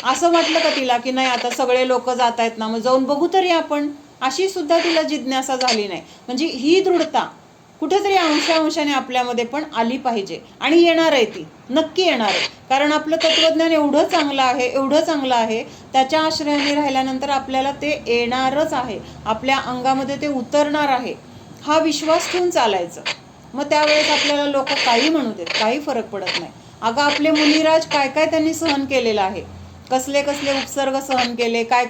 Speaker 1: असं वाटलं का तिला की नाही आता सगळे लोक जात आहेत ना, मग जाऊन बघू तरी आपण, अशी सुद्धा तिला जिज्ञासा झाली नाही. म्हणजे ही दृढता कुठेतरी अंशाने आपल्यामध्ये पण आली पाहिजे. आणि येणार आहे, ती नक्की येणार आहे. कारण आपलं तत्वज्ञान एवढं चांगलं आहे, त्याच्या आश्रयाने राहिल्यानंतर आपल्याला ते येणारच आहे, आपल्या अंगामध्ये ते उतरणार आहे, हा विश्वास ठेवून चालायचं. मग त्यावेळेस आपल्याला लोक काही म्हणू देत, काही फरक पडत नाही. अगं आपले मुनिराज काय काय त्यांनी सहन केलेलं आहे, कसले उपसर्ग सहन केले, काय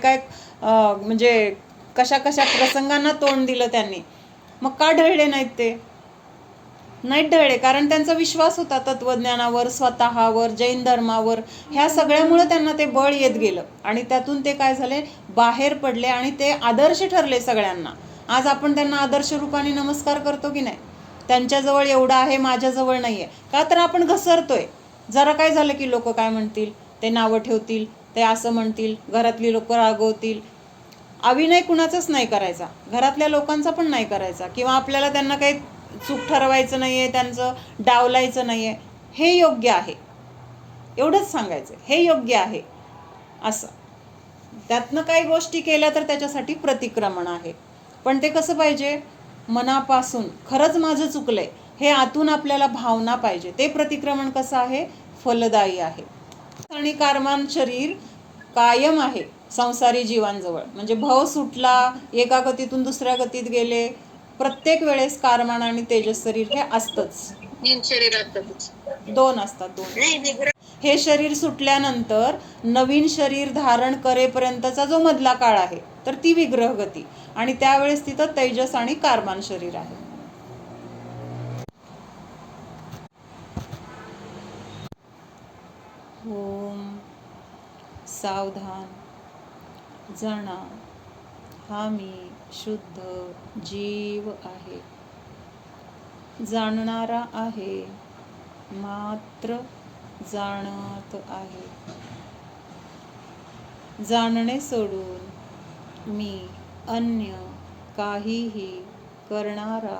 Speaker 1: म्हणजे कशा प्रसंगांना तोंड दिलं त्यांनी. मग का ढळले नाहीत ते? नाहीत ढळले, कारण त्यांचा विश्वास होता तत्वज्ञानावर, स्वतःवर, जैन धर्मावर. ह्या सगळ्यामुळे त्यांना ते बळ येत गेलं आणि त्यातून ते काय झाले, बाहेर पडले आणि ते आदर्श ठरले सगळ्यांना. आज आपण त्यांना आदर्श रूपाने नमस्कार करतो की नाही? त्यांच्याजवळ एवढं आहे, माझ्याजवळ नाही आहे, का तर आपण घसरतोय. जरा काय झालं की लोक काय म्हणतील, ते नावं ठेवतील, ते असं म्हणतील, घरातली लोक रागवतील. अभिनय कुणाचाच नाही करायचा, घरातल्या लोकांचा पण नाही करायचा, किंवा आपल्याला त्यांना काही चूक ठरवायचं नाही आहे, त्यांचं डावलायचं नाही आहे. हे योग्य आहे एवढंच सांगायचं, हे योग्य आहे असं. त्यातनं काही गोष्टी केल्या तर त्याच्यासाठी प्रतिक्रमण आहे. पण ते कसं पाहिजे, मनापासून खरंच माझं चुकलंय हे आतून आपल्याला भावना पाहिजे. ते प्रतिक्रमण कसं आहे, फलदायी आहे. आणि कारमान शरीर कायम आहे संसारी जीवांजवळ. म्हणजे भव सुटला, एका गतीतून दुसऱ्या गतीत गेले, प्रत्येक वेळेस कारमान आणि तेजस शरीर हे असतंच.
Speaker 2: 2 शरीर असतातच.
Speaker 1: 2 असतात, 2. हे शरीर सुटल्यानंतर नवीन शरीर धारण करेपर्यंतचा जो मधला काळ आहे तर ती विग्रह गती, आणि त्यावेळेस तिथं तेजस आणि कारमान शरीर आहे. ओम सावधान जाणा, हा मी शुद्ध जीव आहे, जाणणारा आहे, मात्र जाणत आहे. जाणणे सोडून मी अन्य काहीही करणारा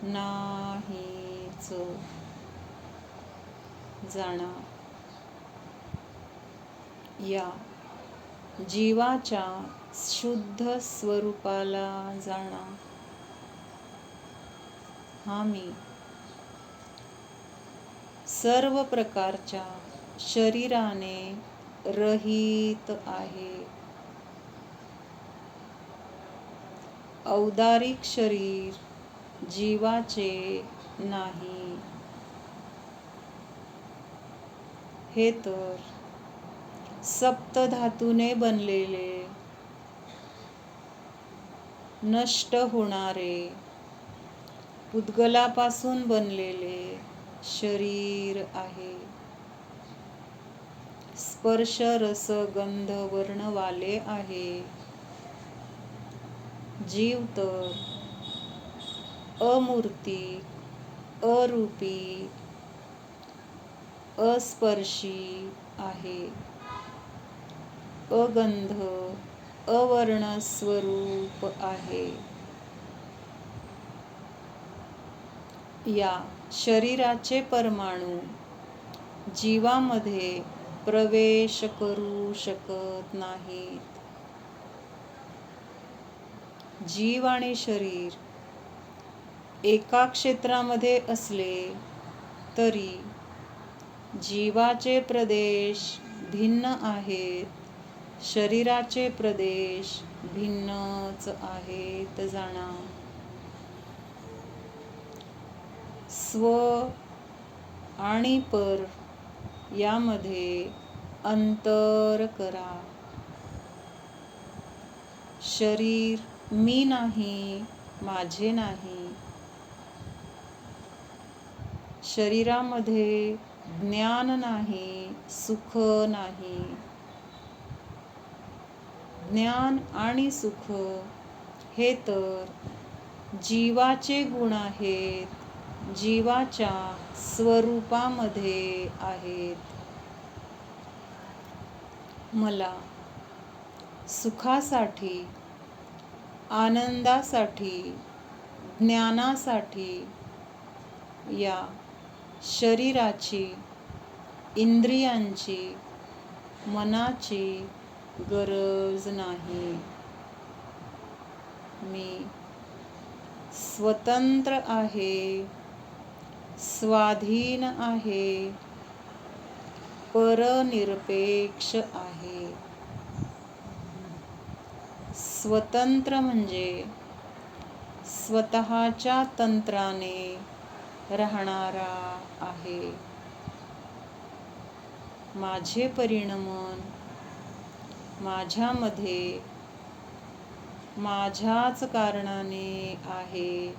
Speaker 1: नाहीच. घ्यायचं जाणा. या जीवाच्या शुद्ध स्वरूपाला जाणा. हा मी सर्व प्रकारच्या शरीराने रहित आहे. औदारिक शरीर जीवाचे नाही. हे तर सप्तधातूने बनलेले नष्ट होणारे पुद्गलापासून बनलेले शरीर आहे. स्पर्श रस गंध वर्णवाले आहे. जीव तर अमूर्तिक, अरूपी, अस्पर्शी आहे. अगंध, अवर्णस्वरूप आहे. या शरीराचे परमाणू जीवामध्ये प्रवेश करू शकत नाहीत. जीव आणि शरीर एका क्षेत्रामध्ये असले तरी जीवाचे प्रदेश भिन्न आहेत, शरीराचे प्रदेश भिन्नच आहेत जाणा. स्व आणि पर यामध्ये अंतर करा. शरीर मी नाही, माझे नाही. शरीरामध्ये ज्ञान नाही, सुख नाही. ज्ञान आणि सुख हे तर जीवाचे गुण आहेत, जीवाच्या स्वरूपामध्ये आहेत. मला सुखासाठी, आनंदासाठी, ज्ञानासाठी या शरीराची, इंद्रियांची, मनाची गरज नाही. मी स्वतंत्र आहे, स्वाधीन आहे, परनिरपेक्ष आहे. स्वतंत्र म्हणजे स्वतःच्या तंत्राने राहणारा आहे. माझे परिणमन माझ्यामध्ये माझ्याच कारणाने आहे